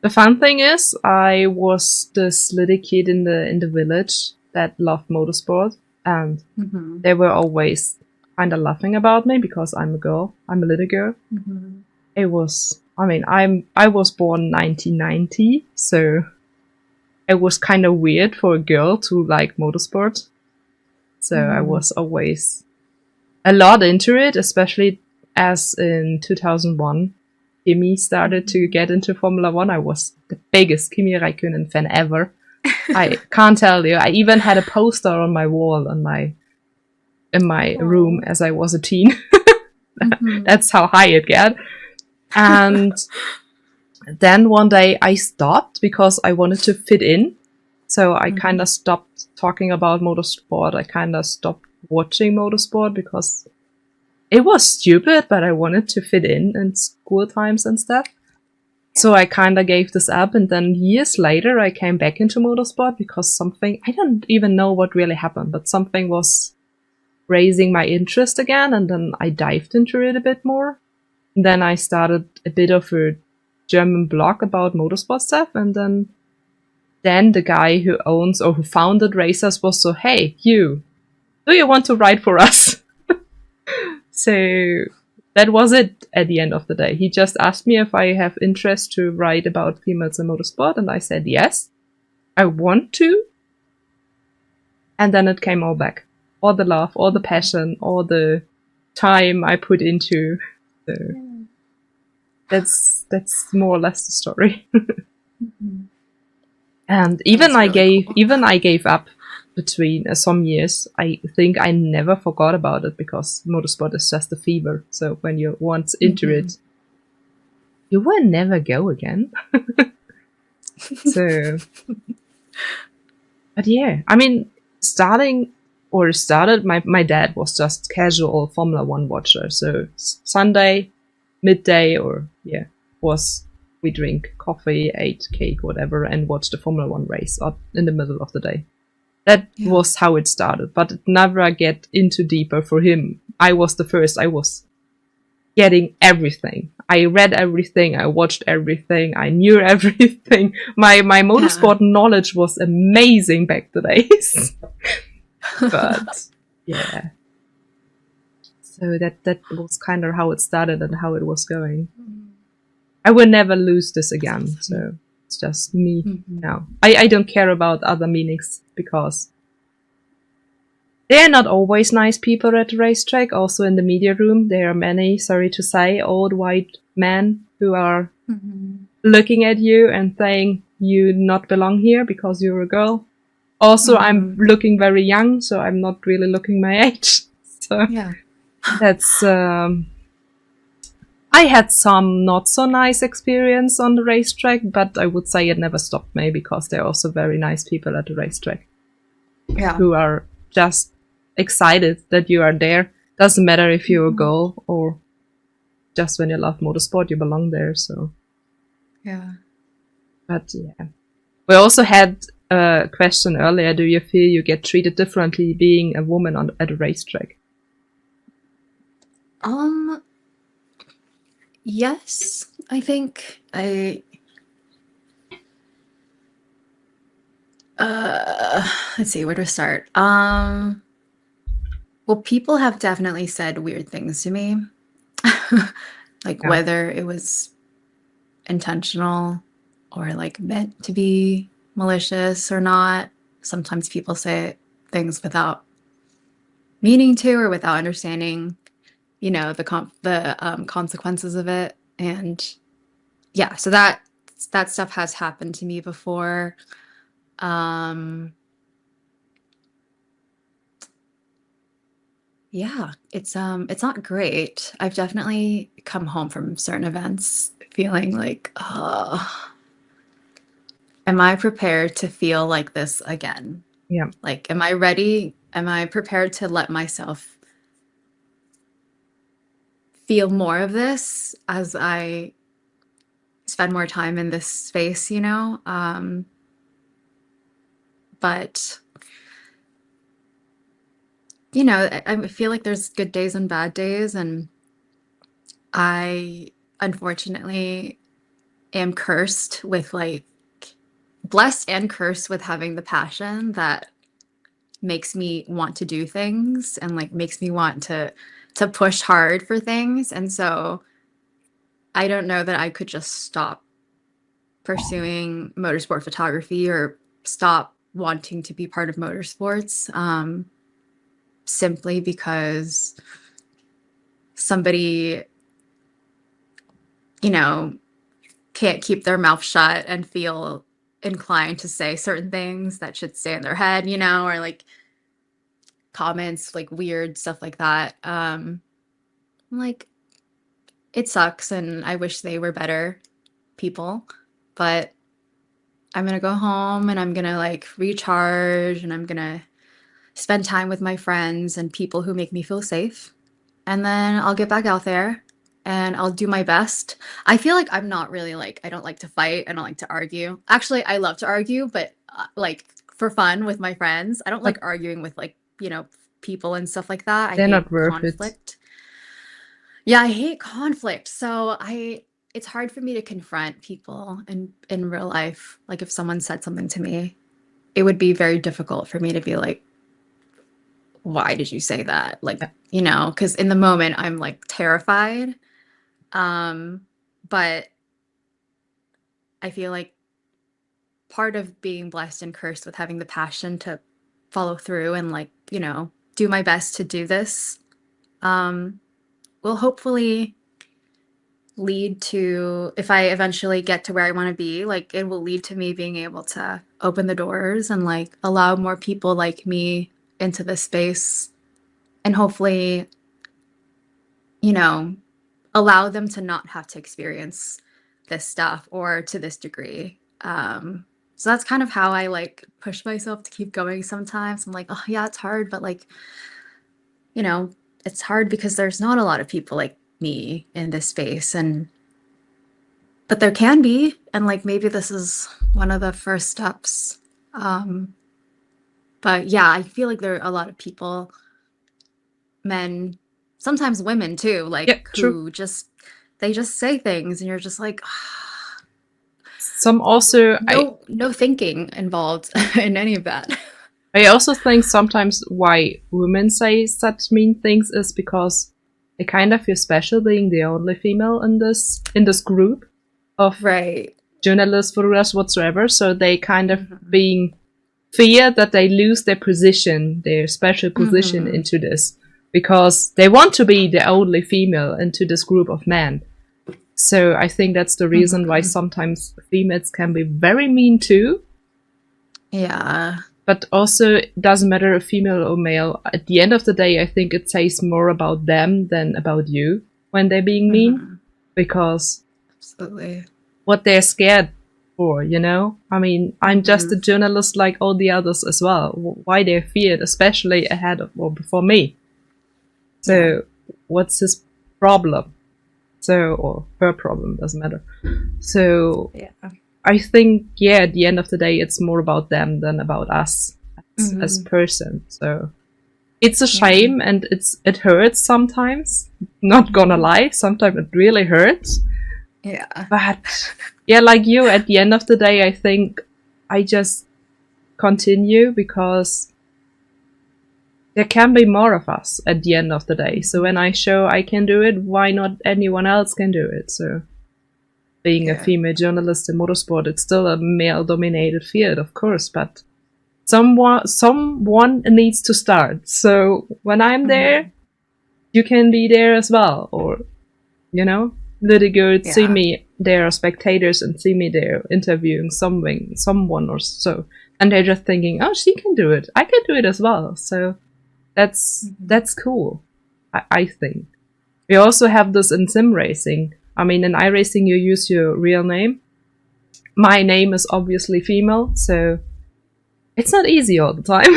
The fun thing is, I was this little kid in the village that loved motorsport, and they were always kind of laughing about me because I'm a girl. I'm a little girl. It was, I mean, I was born 1990, so it was kind of weird for a girl to like motorsport. So I was always a lot into it, especially as in 2001. Kimi started to get into Formula One. I was the biggest Kimi Räikkönen fan ever. I can't tell you. I even had a poster on my wall in my room as I was a teen. That's how high it got. And then one day I stopped because I wanted to fit in. So I kind of stopped talking about motorsport. I kind of stopped watching motorsport because it was stupid, but I wanted to fit in school times and stuff. So I kind of gave this up, and then years later I came back into motorsport because something, I don't even know what really happened, but something was raising my interest again, and then I dived into it a bit more. And then I started a bit of a German blog about motorsport stuff, and then the guy who owns or who founded Racers was so, hey, do you want to write for us? So that was it at the end of the day. He just asked me if I have interest to write about females in motorsport, and I said yes, I want to. And then it came all back. All the love, all the passion, all the time I put into. So that's more or less the story. And even I gave up between some years. I think I never forgot about it because motorsport is just a fever. So when you're once into it, you will never go again. So, but yeah, I mean, my dad was just casual Formula One watcher. So Sunday, midday, we drink coffee, ate cake, whatever, and watched the Formula One race up in the middle of the day. That was how it started, but it never get into deeper for him. I was the first. I was getting everything. I read everything. I watched everything. I knew everything. My motorsport knowledge was amazing back the days. But yeah. So that was kind of how it started and how it was going. I will never lose this again. So it's just me now. I don't care about other meanings because they are not always nice people at the racetrack. Also in the media room, there are many, sorry to say, old white men who are looking at you and saying, you not belong here because you're a girl. Also, I'm looking very young, so I'm not really looking my age. So Yeah. that's I had some not so nice experience on the racetrack, but I would say it never stopped me because there are also very nice people at the racetrack Yeah. who are just excited that you are there. Doesn't matter if you're a girl or just when you love motorsport, you belong there. So Yeah. but yeah. We also had a question earlier. Do you feel you get treated differently being a woman at a racetrack? Yes, I think let's see, where to start. Well, people have definitely said weird things to me. Like Yeah. whether it was intentional or like meant to be malicious or not. Sometimes people say things without meaning to or without understanding, the consequences of it. And yeah, so that stuff has happened to me before. Yeah, it's not great. I've definitely come home from certain events feeling like, oh, am I prepared to feel like this again? Yeah. Like, am I ready? Am I prepared to let myself feel more of this as I spend more time in this space, but I feel like there's good days and bad days, and I unfortunately am cursed with like blessed and cursed with having the passion that makes me want to do things and like makes me want to push hard for things. And so I don't know that I could just stop pursuing motorsport photography or stop wanting to be part of motorsports, simply because somebody, can't keep their mouth shut and feel inclined to say certain things that should stay in their head, or like comments, like weird stuff like that. Like it sucks and I wish they were better people, but I'm gonna go home and I'm gonna like recharge and I'm gonna spend time with my friends and people who make me feel safe. And then I'll get back out there and I'll do my best. I feel like I'm not really like, I don't like to fight. I don't like to argue. Actually, I love to argue, but like for fun with my friends. I don't like arguing with like, people and stuff like that. I They're hate not worth conflict. Yeah, I hate conflict. So it's hard for me to confront people in real life. Like if someone said something to me, it would be very difficult for me to be like, why did you say that? Like, because in the moment I'm like terrified. But I feel like part of being blessed and cursed with having the passion to follow through and like, do my best to do this, will hopefully lead to, if I eventually get to where I want to be, like it will lead to me being able to open the doors and like allow more people like me into this space and hopefully, allow them to not have to experience this stuff or to this degree. So that's kind of how I like push myself to keep going sometimes. I'm like, oh yeah, it's hard, but like, it's hard because there's not a lot of people like me in this space but there can be, and like maybe this is one of the first steps. But yeah, I feel like there are a lot of people, men, sometimes women too, like who they just say things and you're just like, some also no thinking involved in any of that. I also think sometimes why women say such mean things is because they kind of feel special being the only female in this group of journalists, photographers, whatsoever. So they kind of being fear that they lose their position, their special position into this, because they want to be the only female into this group of men. So I think that's the reason why sometimes females can be very mean too. Yeah. But also, it doesn't matter if female or male. At the end of the day, I think it says more about them than about you when they're being mean, because Absolutely. what they're scared for, you know? I mean, I'm just a journalist like all the others as well. Why they're feared, especially ahead of or before me. So, what's his problem? So, or her problem, doesn't matter. So, I think, at the end of the day, it's more about them than about us as person. So, it's a shame, and it hurts sometimes. Not gonna lie, sometimes it really hurts. Yeah. But like you, at the end of the day, I think I just continue because there can be more of us at the end of the day. So when I show I can do it, why not anyone else can do it? So being a female journalist in motorsport, it's still a male-dominated field, of course, but someone needs to start. So when I'm there, you can be there as well, or, you know, little girls see me there, spectators, and see me there interviewing someone or so, and they're just thinking, oh, she can do it, I can do it as well. So that's cool. I think we also have this in sim racing. I mean, in iRacing you use your real name. My name is obviously female, so it's not easy all the time.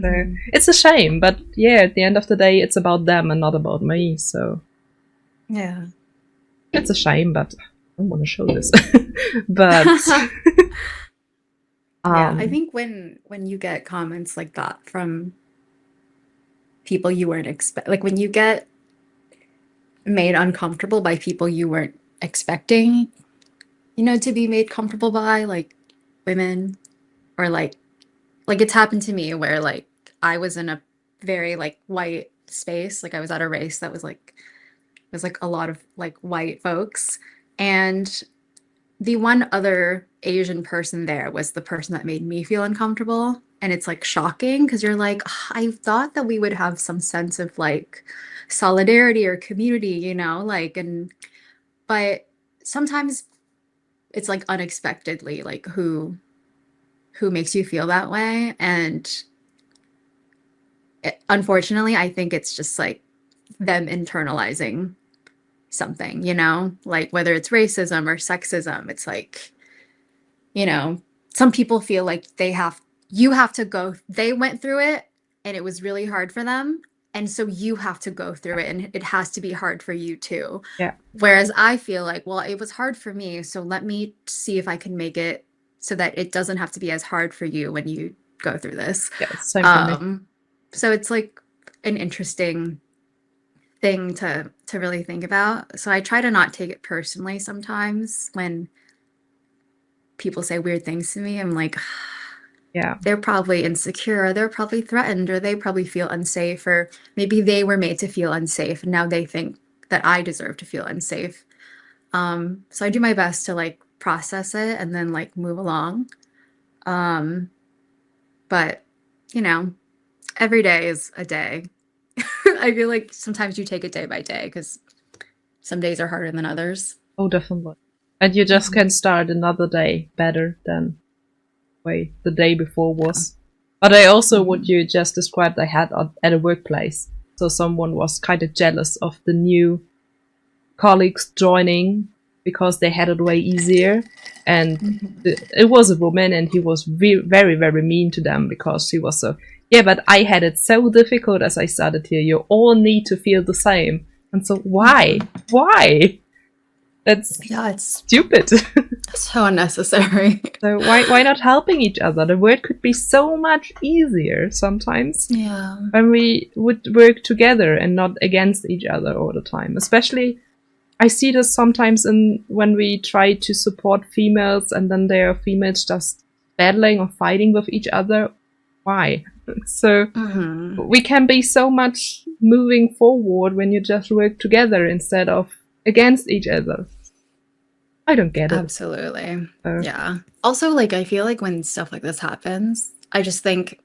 So it's a shame, but at the end of the day, it's about them and not about me. So it's a shame, but I don't want to show this. But I think when you get comments like that from people you weren't like when you get made uncomfortable by people you weren't expecting, you know, to be made comfortable by, like women, or like it's happened to me where like I was in a very like white space. Like I was at a race that was like, it was like a lot of like white folks, and the one other Asian person there was the person that made me feel uncomfortable. And it's like shocking because you're like, I thought that we would have some sense of like solidarity or community, you know, like, but sometimes it's like unexpectedly like who makes you feel that way. And unfortunately, I think it's just like them internalizing something, you know, like whether it's racism or sexism. It's like, you know, some people feel like you have to go, they went through it and it was really hard for them. And so you have to go through it and it has to be hard for you too. yeah, Whereas I feel like, well, it was hard for me, so let me see if I can make it so that it doesn't have to be as hard for you when you go through this. same for me. So it's like an interesting thing to really think about. So I try to not take it personally sometimes when people say weird things to me. I'm like, they're probably insecure, or they're probably threatened, or they probably feel unsafe, or maybe they were made to feel unsafe and now they think that I deserve to feel unsafe. So I do my best to like process it and then like move along. But you know, every day is a day. I feel like sometimes you take it day by day because some days are harder than others. Oh, definitely. And you just can start another day better than the day before was. But I also, what you just described, I had at a workplace. So someone was kind of jealous of the new colleagues joining because they had it way easier. And it was a woman, and he was very, very mean to them because she was so, but I had it so difficult as I started here. You all need to feel the same. And so why? Why? That's it's stupid. so unnecessary. So why not helping each other? The world could be so much easier sometimes. Yeah. When we would work together and not against each other all the time. Especially, I see this sometimes when we try to support females and then there are females just battling or fighting with each other. Why? So we can be so much moving forward when you just work together instead of against each other. I don't get it. Absolutely. Yeah. Also, like, I feel like when stuff like this happens, I just think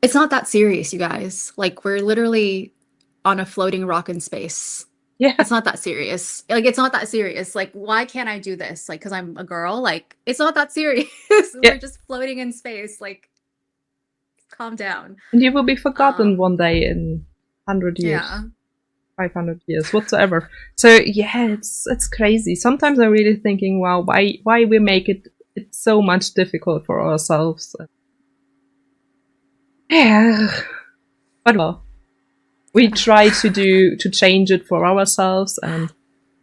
it's not that serious, you guys. Like, we're literally on a floating rock in space. Yeah. It's not that serious. Like, it's not that serious. Like, why can't I do this? Like, because I'm a girl? Like, it's not that serious. Yeah. We're just floating in space. Like, calm down. And you will be forgotten one Um, day in 100 years, yeah. 500 years, whatsoever. So yeah, it's crazy. Sometimes I'm really thinking, wow, why we make it's so much difficult for ourselves. Yeah. But well, we try to change it for ourselves and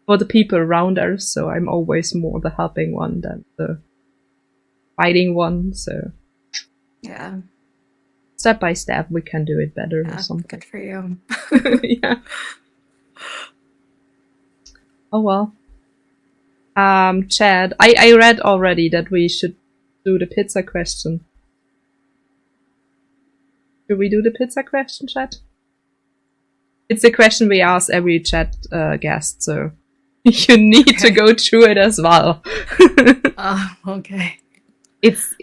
for the people around us. So I'm always more the helping one than the fighting one. So Yeah. step by step, we can do it better or Yeah. something. Good for you. Yeah. Oh well. Chad, I read already that we should do the pizza question. Should we do the pizza question, Chad? It's the question we ask every chat guest, so you need to go through it as well. Okay. It's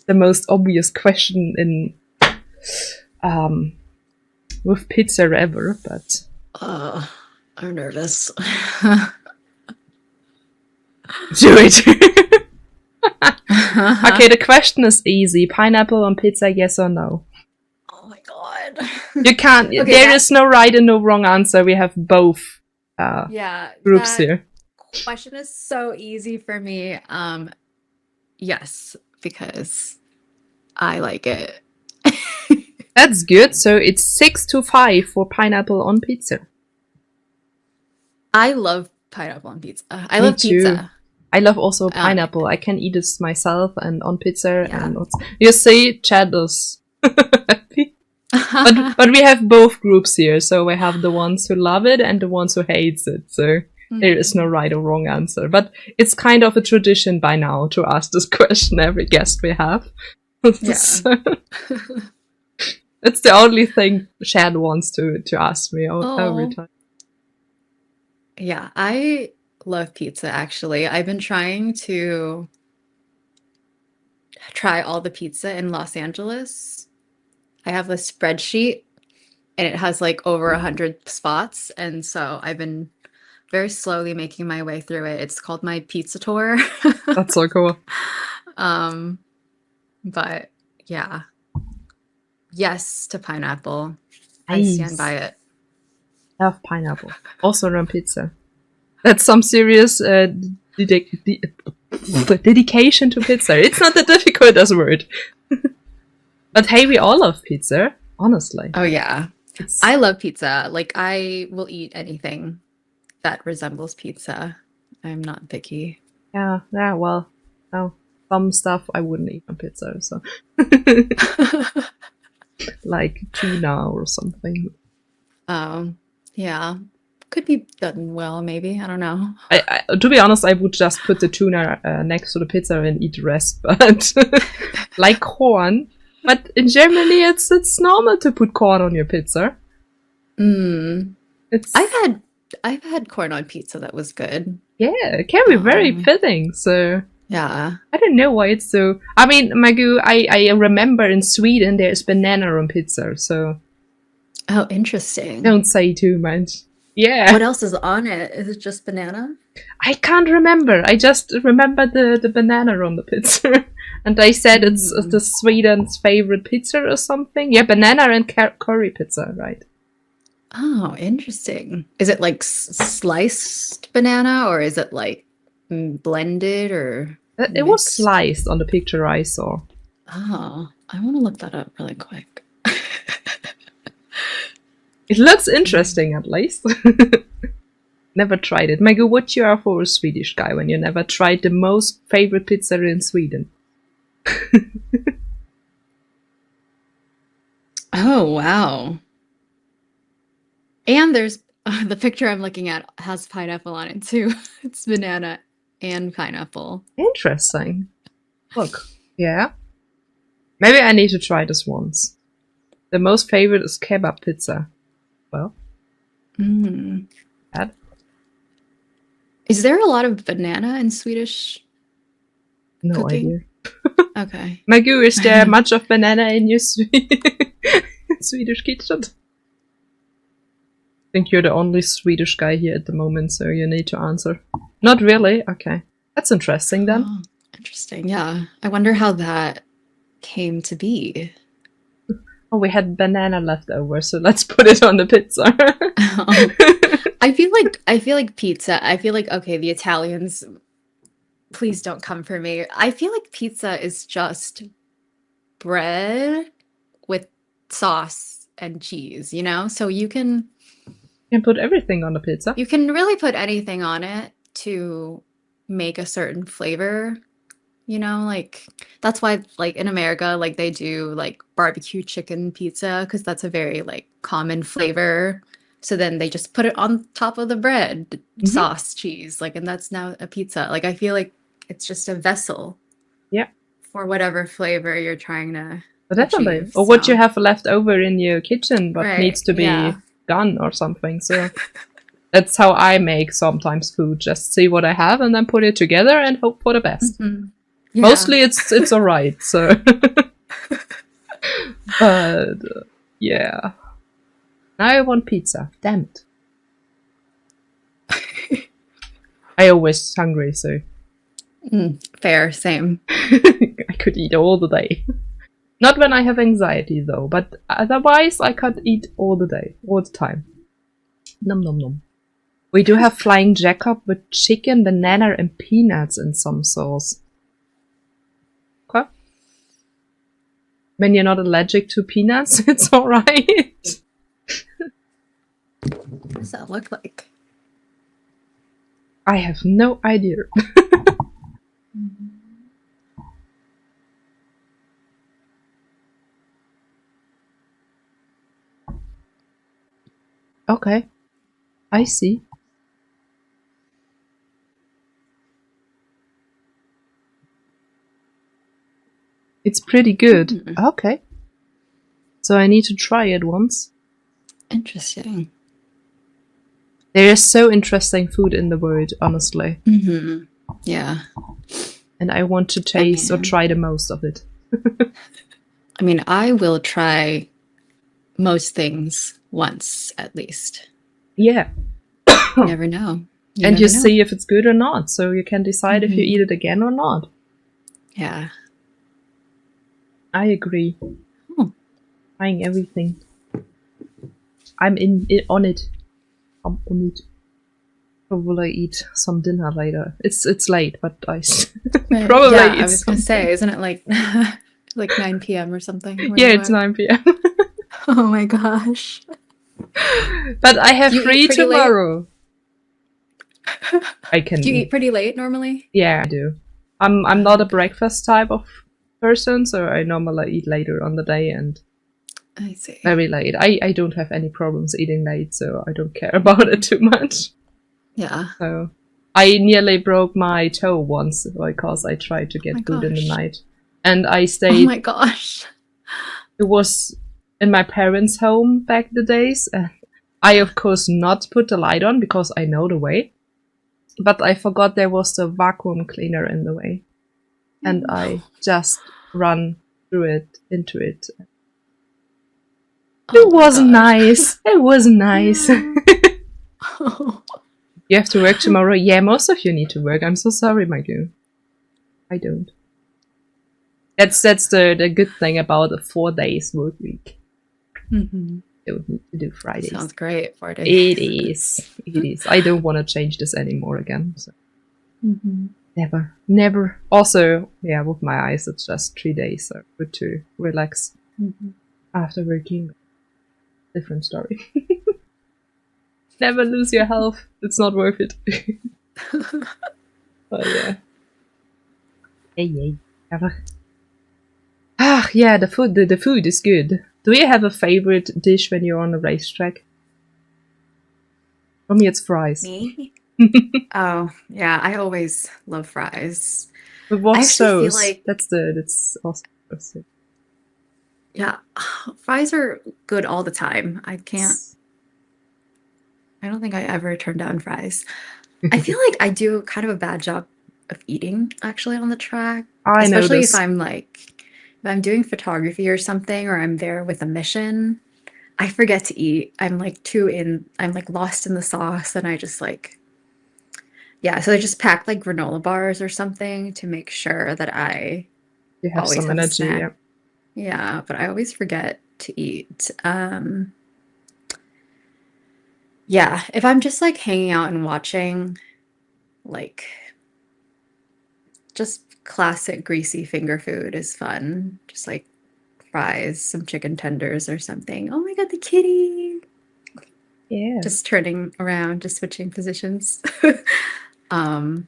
the most obvious question in with pizza ever, but I'm nervous. do it. Okay, the question is easy. Pineapple on pizza, yes or no? Oh my god. You can't. Okay, there is no right and no wrong answer. We have both yeah, groups that here. question is so easy for me. Yes, because I like it. That's good. So it's 6-5 for pineapple on pizza. I love pineapple on pizza. I Me love too. pizza. I love also pineapple. I can eat it myself and on pizza. Yeah. And you see, Chad is happy. But we have both groups here. So we have the ones who love it and the ones who hates it. So there is no right or wrong answer. But it's kind of a tradition by now to ask this question every guest we have. Yeah. So, it's the only thing Chad wants to ask me every time. Yeah, I love pizza actually. I've been trying to try all the pizza in Los Angeles. I have a spreadsheet and it has like over 100 spots. And so I've been very slowly making my way through it. It's called my pizza tour. That's so cool. But yeah. Yes to pineapple. I Nice. stand by it. Love pineapple. Also on pizza. That's some serious dedication to pizza. It's not that difficult as a word. But hey, we all love pizza, honestly. Oh yeah. I love pizza. Like I will eat anything that resembles pizza. I'm not picky. Yeah, well, no. Some stuff I wouldn't eat on pizza, so like tuna or something. Yeah. Could be done well, maybe. I don't know. To be honest, I would just put the tuna next to the pizza and eat the rest, but like corn. But in Germany, it's normal to put corn on your pizza. I've had corn on pizza that was good. Yeah, it can be very fitting. So yeah, I don't know why it's so. I mean, Magu, I remember in Sweden there's banana on pizza. So oh, interesting. Don't say too much. Yeah. What else is on it? Is it just banana? I can't remember. I just remember the banana on the pizza. And they said it's the Sweden's favorite pizza or something. Yeah, banana and curry pizza, right? Oh, interesting. Is it like sliced banana or is it like blended or It was sliced on the picture I saw. Oh, I want to look that up really quick. It looks interesting, at least. Never tried it. Maggie, what you are for a Swedish guy when you never tried the most favorite pizza in Sweden? Oh, wow. And there's the picture I'm looking at has pineapple on it too. It's banana and pineapple. Interesting. Look, yeah. Maybe I need to try this once. The most favorite is kebab pizza. Well. Bad. Is there a lot of banana in Swedish cooking? Idea. Okay. Magu, is there much of banana in your Swedish kitchen? think you're the only Swedish guy here at the moment, so you need to answer. Not really? Okay. That's interesting then. Oh, interesting. Yeah. I wonder how that came to be. Oh, we had banana left over, so let's put it on the pizza. I feel like pizza. I feel like, okay, the Italians, please don't come for me. I feel like pizza is just bread with sauce and cheese, you know? So You can put everything on the pizza. you can really put anything on it to make a certain flavor, you know? Like that's why like in America like they do like barbecue chicken pizza because that's a very like common flavor. So then they just put it on top of the bread, sauce, cheese, like and that's now a pizza. Like I feel like it's just a vessel. Yeah. For whatever flavor you're trying to Definitely. achieve, Or what so. you have left over in your kitchen, but Right, needs to be yeah. done or something. So that's how I make sometimes food. Just see what I have and then put it together and hope for the best. Mhm. Yeah. Mostly it's alright, so. But yeah. Now I want pizza. Damn it. I always hungry, so Fair, same. I could eat all the day. Not when I have anxiety though, but otherwise I could eat all the day, all the time. Nom nom nom. We do have Flying Jacob with chicken, banana, and peanuts in some sauce. Okay. When you're not allergic to peanuts, it's alright. What does that look like? I have no idea. Okay. I see. It's pretty good. Mm. Okay. So I need to try it once. Interesting. There is so interesting food in the world, honestly. Mm-hmm. Yeah. And I want to taste or try the most of it. I mean, I will try most things once at least. Yeah. You never know. And you see if it's good or not, so you can decide if you eat it again or not. Yeah. I agree. Trying everything. I'm on it. I'm on it. Probably eat some dinner later. It's late, but I probably yeah, eat I was gonna something. say, isn't it like like 9 p.m. or something? Yeah, it's 9 p.m. Oh my gosh. But I have Do you free eat pretty late? tomorrow. I can. Do you eat pretty late normally? Yeah, I do. I'm not a breakfast type of person, so I normally eat later on the day and I see. very late. I don't have any problems eating late, so I don't care about it too much. Yeah. So I nearly broke my toe once because I tried to get food in the night. And I stayed. Oh my gosh. It was in my parents' home back the days. I, of course, not put the light on because I know the way. But I forgot there was the vacuum cleaner in the way. And I just run through it, into it. Oh It was gosh. nice. It was nice. Oh. You have to work tomorrow? Yeah, most of you need to work. I'm so sorry, my girl. I don't. That's the good thing about a 4 days work week. Mm-hmm. Don't need to do Fridays. Sounds great. 4 days. It is. It is. I don't want to change this anymore again. So. Mm-hmm. Never. Also, yeah, with my eyes, it's just 3 days. So good to relax after working. Different story. Never lose your health. It's not worth it. But yeah. Hey. Ah, yeah, the food is good. Do you have a favorite dish when you're on a racetrack? For me, it's fries. Me? Oh, yeah, I always love fries. With what I actually feel sauce? like That's also. yeah, fries are good all the time. I don't think I ever turn down fries. I feel like I do kind of a bad job of eating actually on the track, I know especially this. if I'm doing photography or something or I'm there with a mission. I forget to eat. I'm like I'm like lost in the sauce and I just like, yeah. So I just pack like granola bars or something to make sure that I You have always some have a energy, snack. yeah. Yeah, but I always forget to eat. Yeah, if I'm just like hanging out and watching, like just classic greasy finger food is fun. Just like fries, some chicken tenders or something. Oh my God, the kitty! Yeah. Just turning around, just switching positions. Um,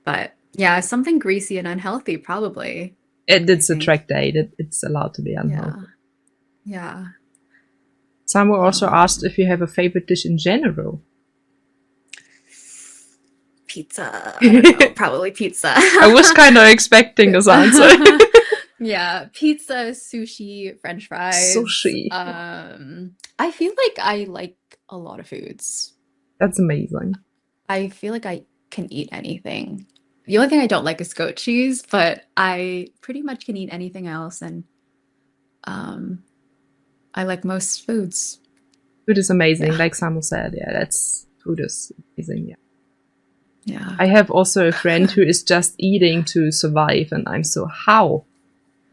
but yeah, something greasy and unhealthy, probably, I It's a think. track day. It's allowed to be Yeah, unhealthy. yeah. Someone also asked Um, if you have a favorite dish in general. Pizza. I don't know, I probably pizza. was kind of expecting this answer. Yeah, pizza, sushi, French fries. Sushi. I feel like I like a lot of foods. That's amazing. I feel like I can eat anything. The only thing I don't like is goat cheese, but I pretty much can eat anything else, and um, I like most foods. Food is amazing, Yeah, like Samuel said. Yeah, that's food is amazing. Yeah. yeah. I have also a friend who is just eating to survive, and I'm so how?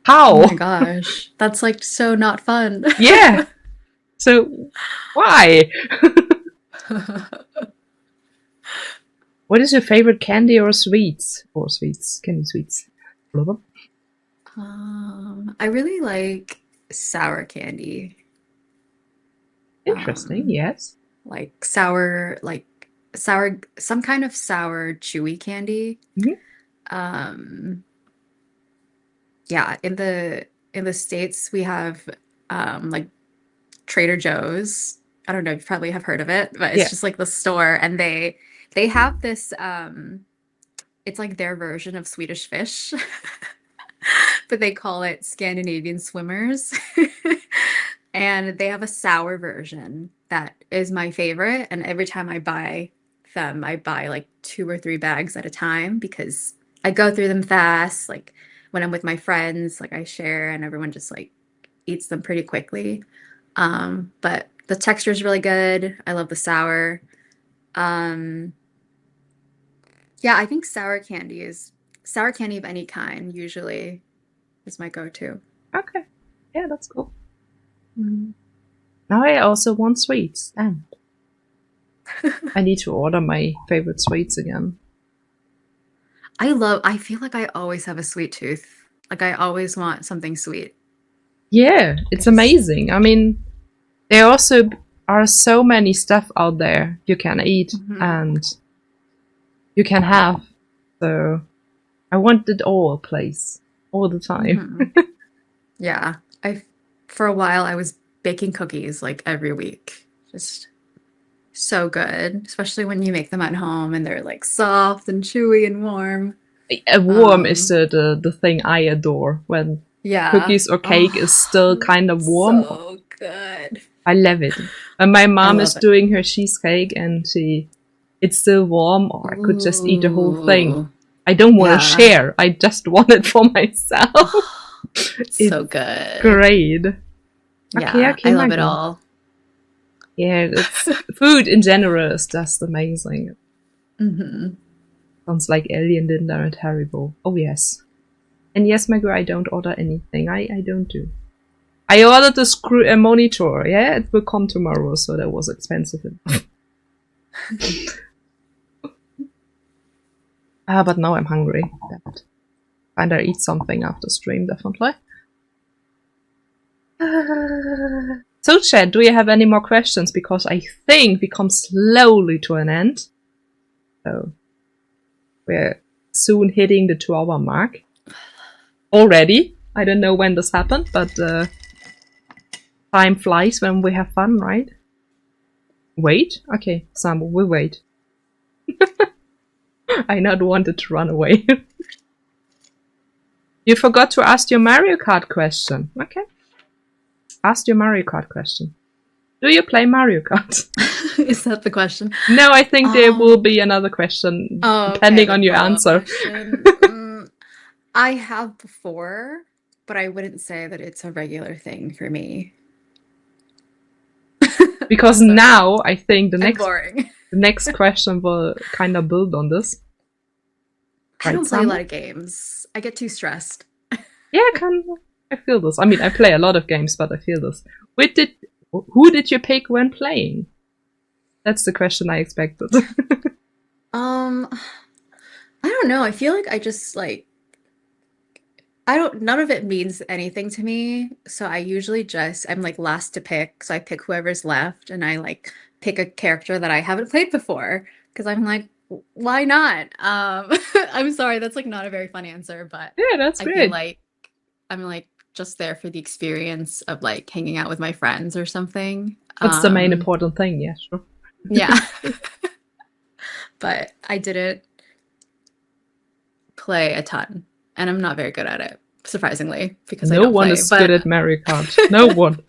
How? Oh my gosh, that's like so not fun. Yeah. So why? What is your favorite candy or sweets? Or sweets, candy sweets. Blah, blah. I really like sour candy. Interesting. Um, Yes. like sour, some kind of sour, chewy candy. Mhm. Um, yeah, in the States we have like Trader Joe's. I don't know, you probably have heard of it, but it's Yeah. just like the store and they have this it's like their version of Swedish fish, but they call it Scandinavian swimmers. And they have a sour version that is my favorite. And every time I buy them, I buy like 2 or 3 bags at a time because I go through them fast. Like when I'm with my friends, like I share and everyone just like eats them pretty quickly. But the texture is really good. I love the sour. Um, yeah, I think sour candy of any kind usually is my go-to. Okay. Yeah, that's cool. Mhm. Now I also want sweets. Damn. I need to order my favorite sweets again. I feel like I always have a sweet tooth. Like I always want something sweet. Yeah, I it's just, amazing. I mean, there also are so many stuff out there you can eat mhm, and you can have. So I want it all, please, all the time. mhm. Yeah. For a while, I was baking cookies like every week. Just so good, especially when you make them at home and they're like soft and chewy and warm. A warm is Um, the thing I adore when yeah. cookies or cake is still Oh, kind of warm. so good. I love it. And my I mom is love it. doing her cheesecake and it's still warm, or I could just eat the whole thing. Ooh. I don't want to Yeah. share. I just want it for myself. Oh, It's so good. great. Okay, Yeah, okay, I love it Margot. all. Yeah, it's food in general is just amazing. Hmm. Sounds like alien dinner and terrible. Oh yes. And yes, Margot, I don't order anything. I don't do. I ordered a monitor. Yeah, it will come tomorrow, so that was expensive. But now I'm hungry. Kinda eat something after stream, definitely. So, Chad, do you have any more questions? Because I think we come slowly to an end. So, we're soon hitting the 2-hour mark. Already. I don't know when this happened, but time flies when we have fun, right? Wait? Okay, Sam, we'll wait. I not wanted to run away. You forgot to ask your Mario Kart question. Okay. Ask your Mario Kart question. Do you play Mario Kart? Is that the question? No, I think there will Um, be another question oh, okay, depending on the your follow-up answer. question. I have before, but I wouldn't say that it's a regular thing for me. Because now I think the boring. next question will kind of build on this. I don't play a lot of games. I get too stressed. Yeah, I feel this. I mean, I play a lot of games, but I feel this. Who did you pick when playing? That's the question I expected. I don't know. I feel like I just like none of it means anything to me. So I usually I'm like last to pick. So I pick whoever's left and I like pick a character that I haven't played before because I'm like, why not? I'm sorry, that's like not a very fun answer, but Yeah, that's I great. feel like I'm like just there for the experience of like hanging out with my friends or something. That's the main important thing, yeah, sure. Yeah. But I didn't play a ton, and I'm not very good at it, surprisingly, because I No don't one play. is good at Mario Kart. No one.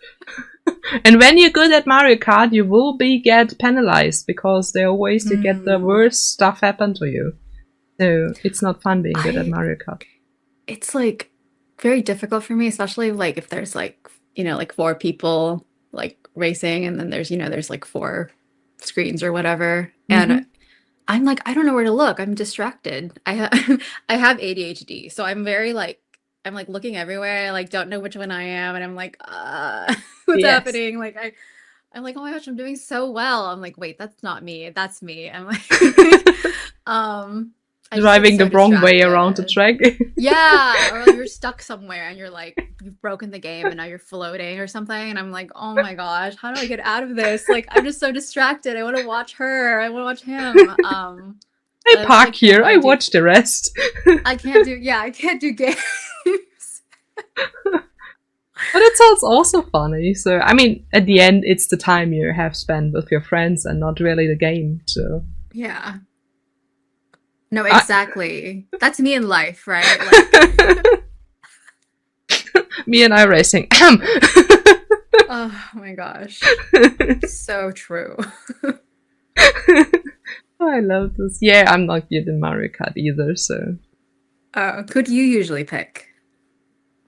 And when you're good at Mario Kart, you will get penalized because there are ways to get the worst stuff happen to you. So it's not fun being good at Mario Kart. It's like very difficult for me, especially like if there's like, like 4 people like racing and then there's like 4 screens or whatever. And I'm like, I don't know where to look. I'm distracted. I have ADHD. So I'm very like, I'm like looking everywhere. I like don't know which one I am. And I'm like, what's happening? Like I'm like, oh my gosh, I'm doing so well. I'm like, wait, that's not me. That's me. I'm like, driving the wrong way around the track. Yeah, or you're stuck somewhere and you're like, you've broken the game and now you're floating or something. And I'm like, oh my gosh, how do I get out of this? Like, I'm just so distracted. I want to watch her. I want to watch him. I park here. I watch the rest. I can't do games. But it sounds also funny. So, I mean, at the end, it's the time you have spent with your friends and not really the game. So, yeah. No, exactly. That's me in life, right? Like... me and I racing. Oh my gosh. So true. Oh, I love this. Yeah, I'm not good in Mario Kart either, so. Could you usually pick?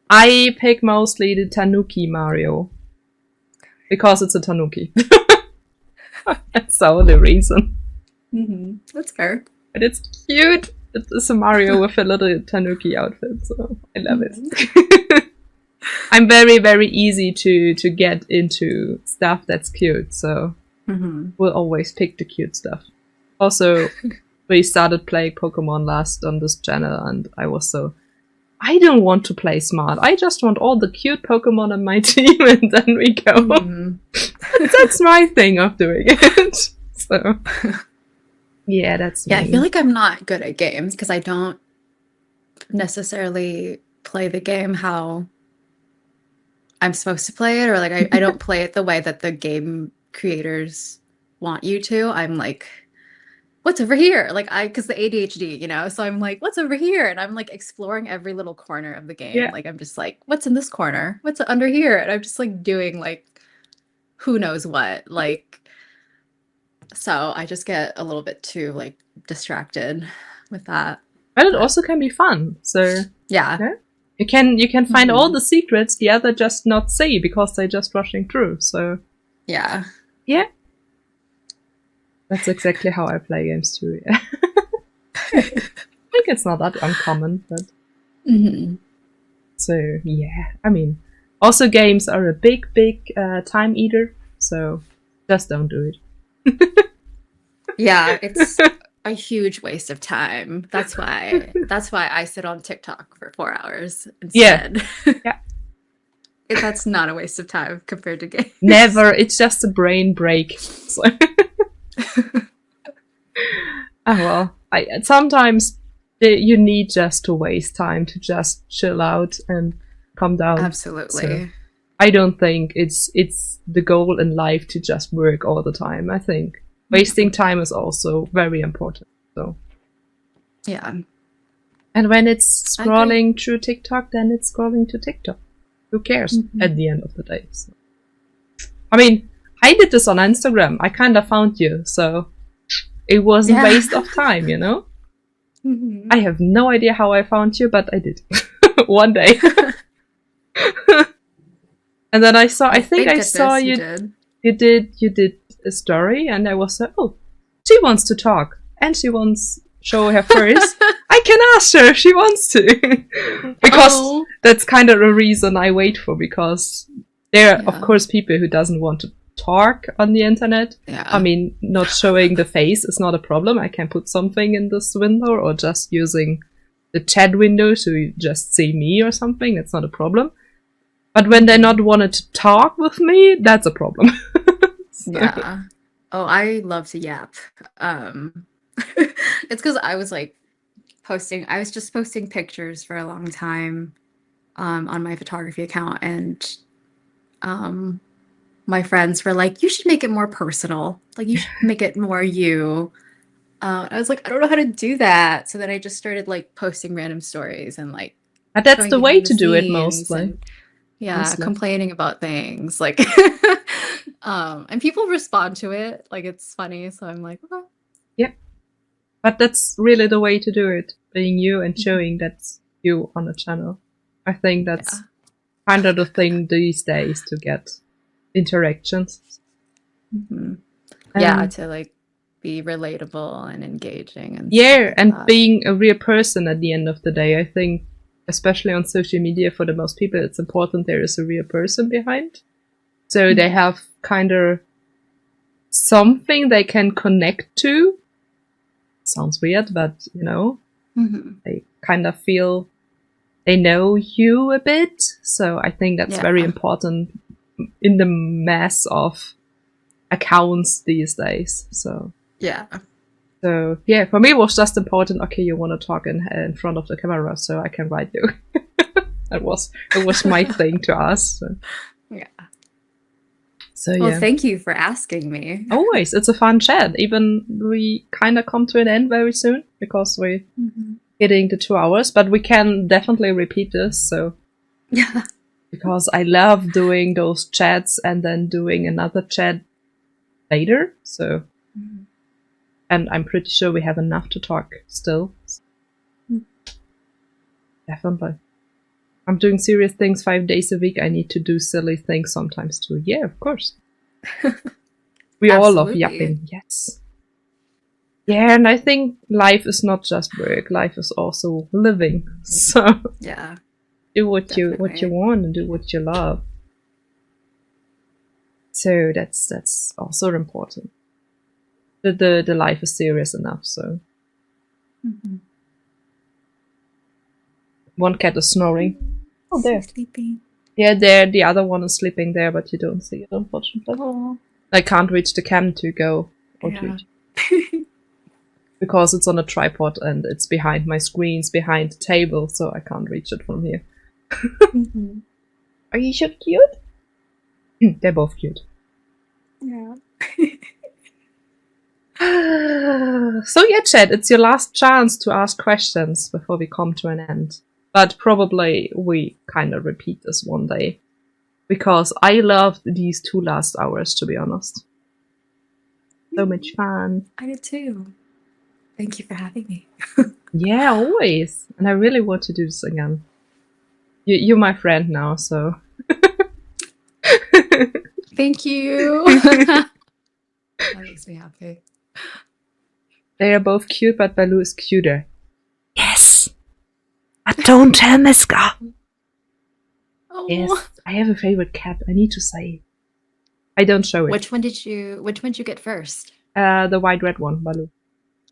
I pick mostly the Tanuki Mario. Because it's a Tanuki. That's the only reason. That's fair. But it's cute. It's a Mario with a little Tanuki outfit, so I love it. I'm very, very easy to get into stuff that's cute, so we'll always pick the cute stuff. Also, we started playing Pokemon last on this channel, and I don't want to play smart. I just want all the cute Pokemon on my team, and then we go. That's my thing of doing it. So, yeah, that's me. I feel like I'm not good at games because I don't necessarily play the game how I'm supposed to play it, or like I don't play it the way that the game creators want you to. I'm like, what's over here? Like because the ADHD, so I'm like, what's over here? And I'm like exploring every little corner of the game. Yeah. Like I'm just like, what's in this corner? What's under here? And I'm just like doing like who knows what. Like, so I just get a little bit too like distracted with that. But it also can be fun. So yeah. You can find all the secrets the other just not see because they're just rushing through. So yeah. That's exactly how I play games too. Yeah. I think it's not that uncommon, but so yeah. I mean, also games are a big time eater. So just don't do it. Yeah, it's a huge waste of time. That's why I sit on TikTok for 4 hours instead. Yeah. That's not a waste of time compared to games. Never. It's just a brain break. So. Well, sometimes you need just to waste time to just chill out and calm down. Absolutely. So I don't think it's the goal in life to just work all the time. I think wasting time is also very important. So yeah. And when it's scrolling through TikTok, then it's scrolling to TikTok. Who cares at the end of the day? So. I mean, I did this on Instagram. I kind of found you, so it was a waste of time, I have no idea how I found you, but I did. One day. And then I think I saw you. you did a story, and I was like, oh, she wants to talk, and she wants show her first. I can ask her if she wants to, because that's kind of a reason I wait for. Because there are, of course, people who doesn't want to talk on the internet. Yeah. I mean, not showing the face is not a problem. I can put something in this window, or just using the chat window so you just see me or something. That's not a problem. But when they not wanted to talk with me, that's a problem. So. Yeah. Oh, I love to yap. It's because I was like I was just posting pictures for a long time on my photography account, and my friends were like, you should make it more personal. Like, you should make it more you. I was like, I don't know how to do that. So then I just started like posting random stories and like, But that's the way to do it mostly. And, complaining about things like, and people respond to it. Like, it's funny. So I'm like, okay. Yeah. But that's really the way to do it. Being you and showing that's you on a channel. I think that's kind of the thing these days to get interactions. Yeah, to like be relatable and engaging. And and being a real person at the end of the day. I think, especially on social media, for the most people, it's important there is a real person behind. So they have kind of something they can connect to. Sounds weird, but you know, they kind of feel they know you a bit. So I think that's very important in the mass of accounts these days. So for me it was just important. Okay, you want to talk in front of the camera, so I can write you. it was my thing to ask. So. Yeah. So well, thank you for asking me. Always, it's a fun chat. Even we kind of come to an end very soon because we're hitting the 2 hours, but we can definitely repeat this. So because I love doing those chats and then doing another chat later. So, and I'm pretty sure we have enough to talk still. Definitely. I'm doing serious things 5 days a week. I need to do silly things sometimes too. Yeah, of course. We all love yapping. Yes. Yeah, and I think life is not just work. Life is also living. So do what you want and do what you love. So that's also important. The life is serious enough. So one cat is snoring. Oh, there. Sleeping. Yeah, there. The other one is sleeping there, but you don't see it, unfortunately. Oh. I can't reach the cam to go or to because it's on a tripod and it's behind my screens, behind the table, so I can't reach it from here. Are you so cute? They're both cute. Yeah. So yeah, Chad, it's your last chance to ask questions before we come to an end. But probably we kind of repeat this one day. Because I loved these 2 last hours, to be honest. So much fun. I did too. Thank you for having me. Yeah, always. And I really want to do this again. You're my friend now, so... Thank you. That makes me happy. They are both cute, but Baloo is cuter. Yes! But don't tell Miska! Oh. Yes, I have a favorite cat. I need to say. I don't show it. Which one did you get first? The white-red one, Baloo.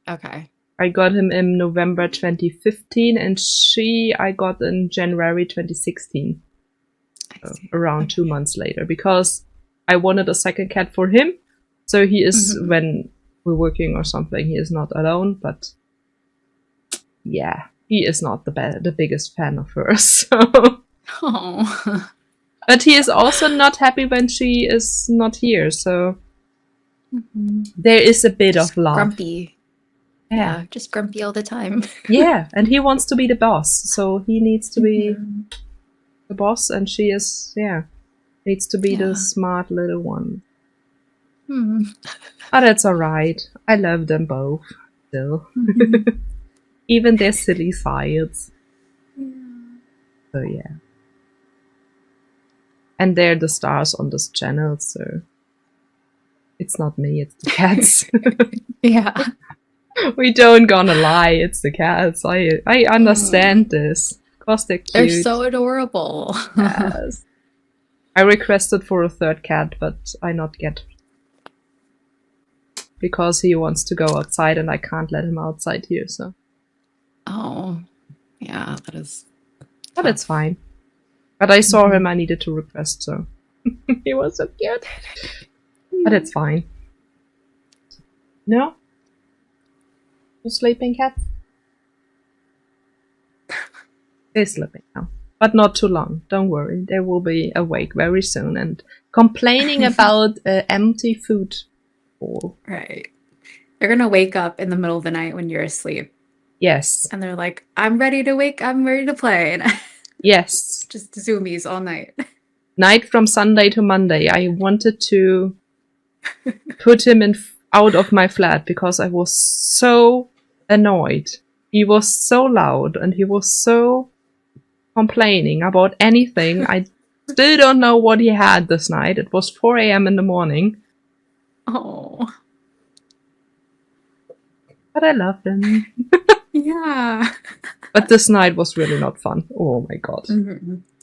Okay. I got him in November 2015, and I got in January 2016. So around 2 months later, because I wanted a second cat for him. So he is, when we're working or something, he is not alone, but yeah, he is not the biggest fan of hers. So. Oh. But he is also not happy when she is not here, so there is a bit of love. Grumpy. Yeah, just grumpy all the time. Yeah, and he wants to be the boss, so he needs to be the boss, and she is, needs to be the smart little one. But that's alright. I love them both, still. Even their silly sides. So yeah. And they're the stars on this channel, so It's not me, it's the cats. Yeah. We don't gonna lie, it's the cats. I understand this. Because they're cute. They're so adorable. Yes. I requested for a third cat, but I not get. Because he wants to go outside and I can't let him outside here, so. Oh, yeah, that is. But it's fine. But I saw him, I needed to request, so. He was so cute. But it's fine. No? You sleeping, cat? They're sleeping now. But not too long. Don't worry. They will be awake very soon and complaining about empty food bowl. Right. They're gonna wake up in the middle of the night when you're asleep. Yes. And they're like, I'm ready to wake, I'm ready to play. And Yes. just zoomies all night. Night from Sunday to Monday. I wanted to put him out of my flat because I was so annoyed. He was so loud and he was so complaining about anything. I still don't know what he had this night. It was 4 a.m. in the morning. Oh. But I loved him. Yeah. But this night was really not fun. Oh my god.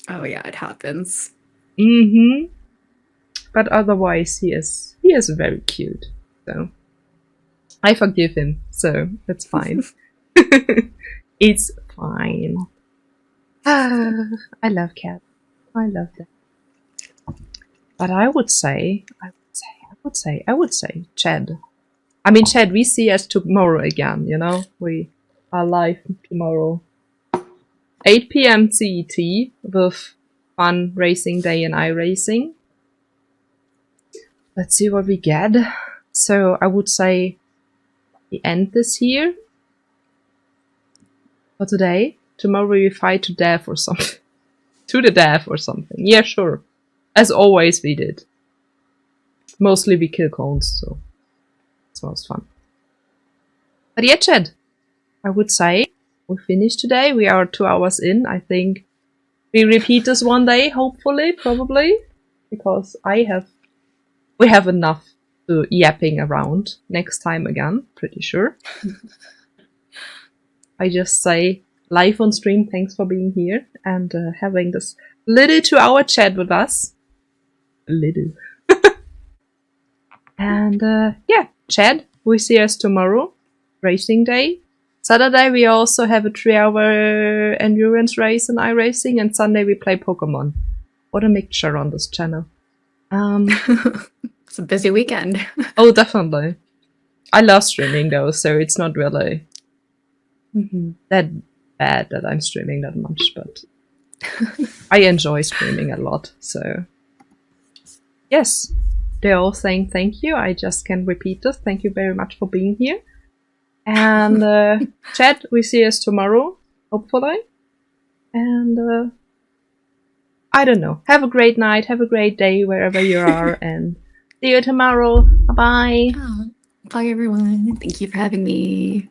Oh yeah, it happens. But otherwise he is very cute. So I forgive him, so it's fine. It's fine. I love cats. I love them. But I would say, Chad. I mean, Chad, we see us tomorrow again, you know? We are live tomorrow. 8 p.m. CET with fun racing day and iRacing. Let's see what we get. So I would say we end this here for today. Tomorrow we fight to death or something. To the death or something. Yeah, sure. As always we did. Mostly we kill cones, so it's most fun. But yeah, Chad, I would say we finished today. We are 2 hours in. I think we repeat this one day, hopefully, probably. Because we have enough to yapping around next time again, pretty sure. I just say, live on stream, thanks for being here and having this little 2-hour chat with us. Little. And yeah, Chad, we see us tomorrow, racing day. Saturday we also have a 3-hour endurance race in iRacing, and Sunday we play Pokemon. What a mixture on this channel. It's a busy weekend. Oh, definitely. I love streaming though, so it's not really that bad that I'm streaming that much, but I enjoy streaming a lot, so yes. They're all saying thank you. I just can repeat this. Thank you very much for being here. And Chad, we see us tomorrow, hopefully. And I don't know. Have a great night. Have a great day wherever you are. And see you tomorrow. Bye-bye. Oh, bye, everyone. Thank you for having me.